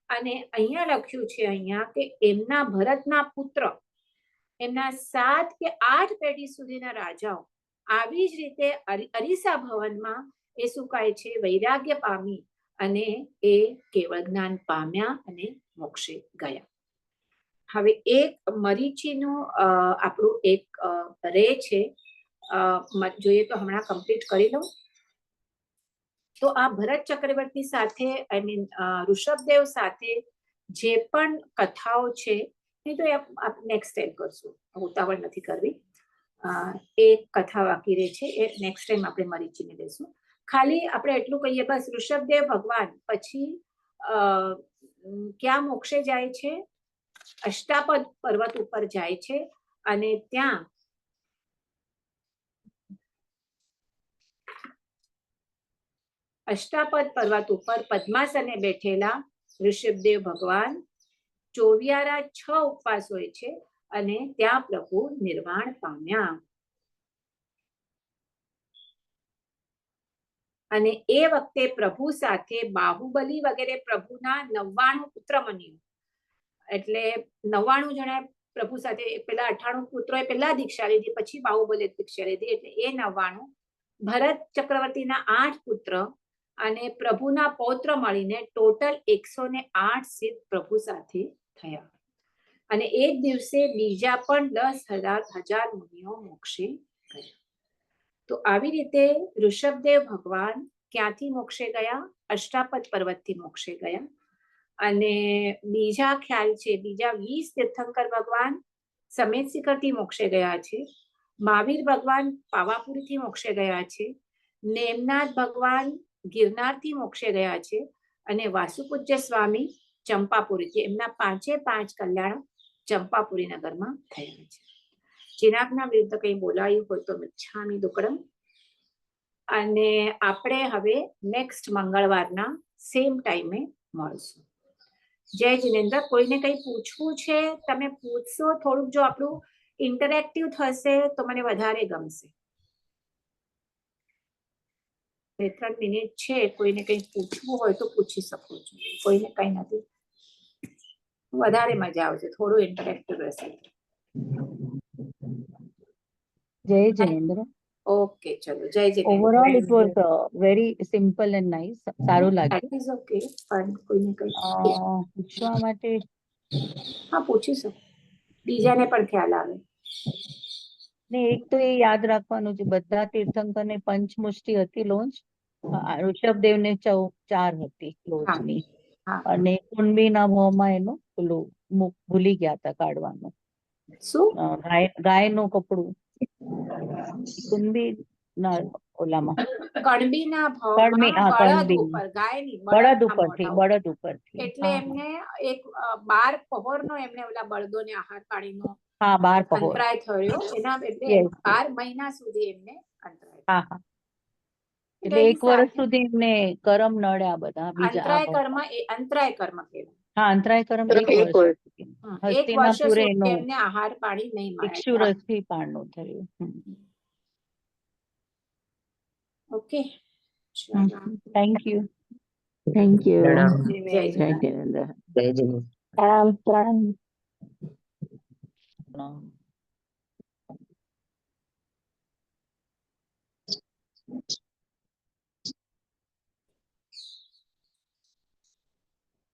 અને અહીંયા લખ્યું છે અહીંયા કે એમના ભરતના પુત્ર, એમના 7 કે 8 પેઢી સુધીના રાજાઓ આવી જ રીતે અરીસા ભવનમાં એ શું કહે છે? વૈરાગ્ય પામી અને એ કેવળ જ્ઞાન પામ્યા અને મોક્ષે ગયા. હવે એક મરીચીનું આપણું એક રે છે, જોઈએ તો હમણાં કમ્પ્લીટ કરી લઉં. તો આ ભરત ચક્રવર્તી સાથે આઈ મીન ઋષભદેવ સાથે જે પણ કથાઓ છે એ તો નેક્સ્ટ ટાઈમ કરશું, ઉતાવળ નથી કરવી. એક કથા બાકી રહે છે એ નેક્સ્ટ ટાઈમ આપણે મરીચીને લેશું. ખાલી આપણે એટલું કહીએ બસ, ઋષભદેવ ભગવાન પછી ક્યાં મોક્ષે જાય છે? અષ્ટાપદ પર્વત ઉપર જાય છે. અને ત્યાં અષ્ટાપદ પર્વત ઉપર પદ્માસને બેઠેલા ઋષભદેવ ભગવાન 24 ઉપવાસ હોય છે અને ત્યાં પ્રભુ નિર્વાણ પામ્યા. અને એ વખતે પ્રભુ સાથે બાહુબલી વગેરે પ્રભુના 99 પુત્ર બન્યું. એટલે 99 જણા પ્રભુ સાથે, પેલા 98 પુત્રોએ પહેલા દીક્ષા લીધી, પછી બાહુબલી દીક્ષા લીધી. એટલે એ 99 ભરત ચક્રવર્તીના 8 પુત્ર અને પ્રભુના પૌત્ર મળીને ટોટલ 108 સિદ્ધ પ્રભુ સાથે થયા. અને એક દિવસે બીજા પણ 10,000 મુનિઓ મોક્ષે ગયા. તો આવી રીતે ઋષભદેવ ભગવાન ક્યાંથી મોક્ષે ગયા? અષ્ટાપદ પર્વતથી મોક્ષે ગયા. અને બીજા ખ્યાલ છે, બીજા 20 તીર્થંકર ભગવાન સમેત શિખરથી મોક્ષે ગયા છે. મહાવીર ભગવાન પાવાપુરીથી મોક્ષે ગયા છે. નેમનાથ ભગવાન ગિરનારથી મોક્ષે ગયા છે. અને વાસુપૂજ્ય સ્વામી ચંપાપુરીથી, એમના 5 કલ્યાણ ચંપાપુરી નગરમાં થયા છે. ચિરાગના વિરુદ્ધ કંઈ બોલાયું હોય તો મિચ્છામી દુક્કડમ. અને આપણે હવે નેક્સ્ટ મંગળવારના સેમ ટાઈમે મળશું. જય જિનેન્દ્ર. કોઈને કંઈ પૂછવું છે તમે પૂછશો. થોડુંક જો આપણું ઇન્ટરેક્ટિવ થશે તો મને વધારે ગમશે. 2-3 મિનિટ છે, કોઈને કંઈ પૂછવું હોય તો પૂછી શકો છો. કોઈને કંઈ નથી, વધારે મજા આવશે, થોડું ઇન્ટરેક્ટિવ રહેશે. Jai Jinendra. ઓકે, ચલો જય Jinendra. Overall, it was very simple and nice. સારું લાગ્યું. That is okay, પણ કોઈને કંઈ પૂછવા માટે હા પૂછી શકો, બીજાને પણ ખ્યાલ આવે. ને એક તો એ યાદ રાખવાનું છે, બધા તીર્થંકરને પંચમુષ્ટિ હતી લોંચ, ઋષભદેવને 4 હતી લોચની. હા અને કુણબીના મોંમાં એનું પેલું મુખ ભૂલી ગયા હતા કાઢવાનું. શું ગાયનું કપડું કુણબી ના ઓલામાં કણબીના કણબી, ભાવમાં હા બળદ કણબી, ઉપર, ગાયની બળદ બળદના ઉપરથી, મોઢા ઉપર. બળદ ઉપરથી, એટલે હા એમને એક 12 પહોરનો એમને ઓલા બળદોને આહાર પાણીનો હા 12 પહોર, અંતરાય થયો. એના એટલે યસ, 12 મહિના સુધી એમને અંતરાય હા થયો. હા. એટલે એટલે એની 1 વર્ષ સાથે સુધી એમને કરમ નડ્યા બધા બીજા આ અંતરાય કર્મ, ભવમાં. એ અંતરાય કર્મ કહેવાય. હા અંતરાય કરમ 1 વર્ષ સુધી. 1 વર્ષ હસ્તિનાપુરે સુધી એનું એમને આહાર પાણી નહીં મળે. ઇક્ષુરસથી પારણું થયું. Okay, thank you. Thank you. પ્રણામ. જય જય જગન્નાથ. જિનેન્દ્ર. જય જગન્નાથ. પ્રણામ પ્રણામ. પ્રણામ.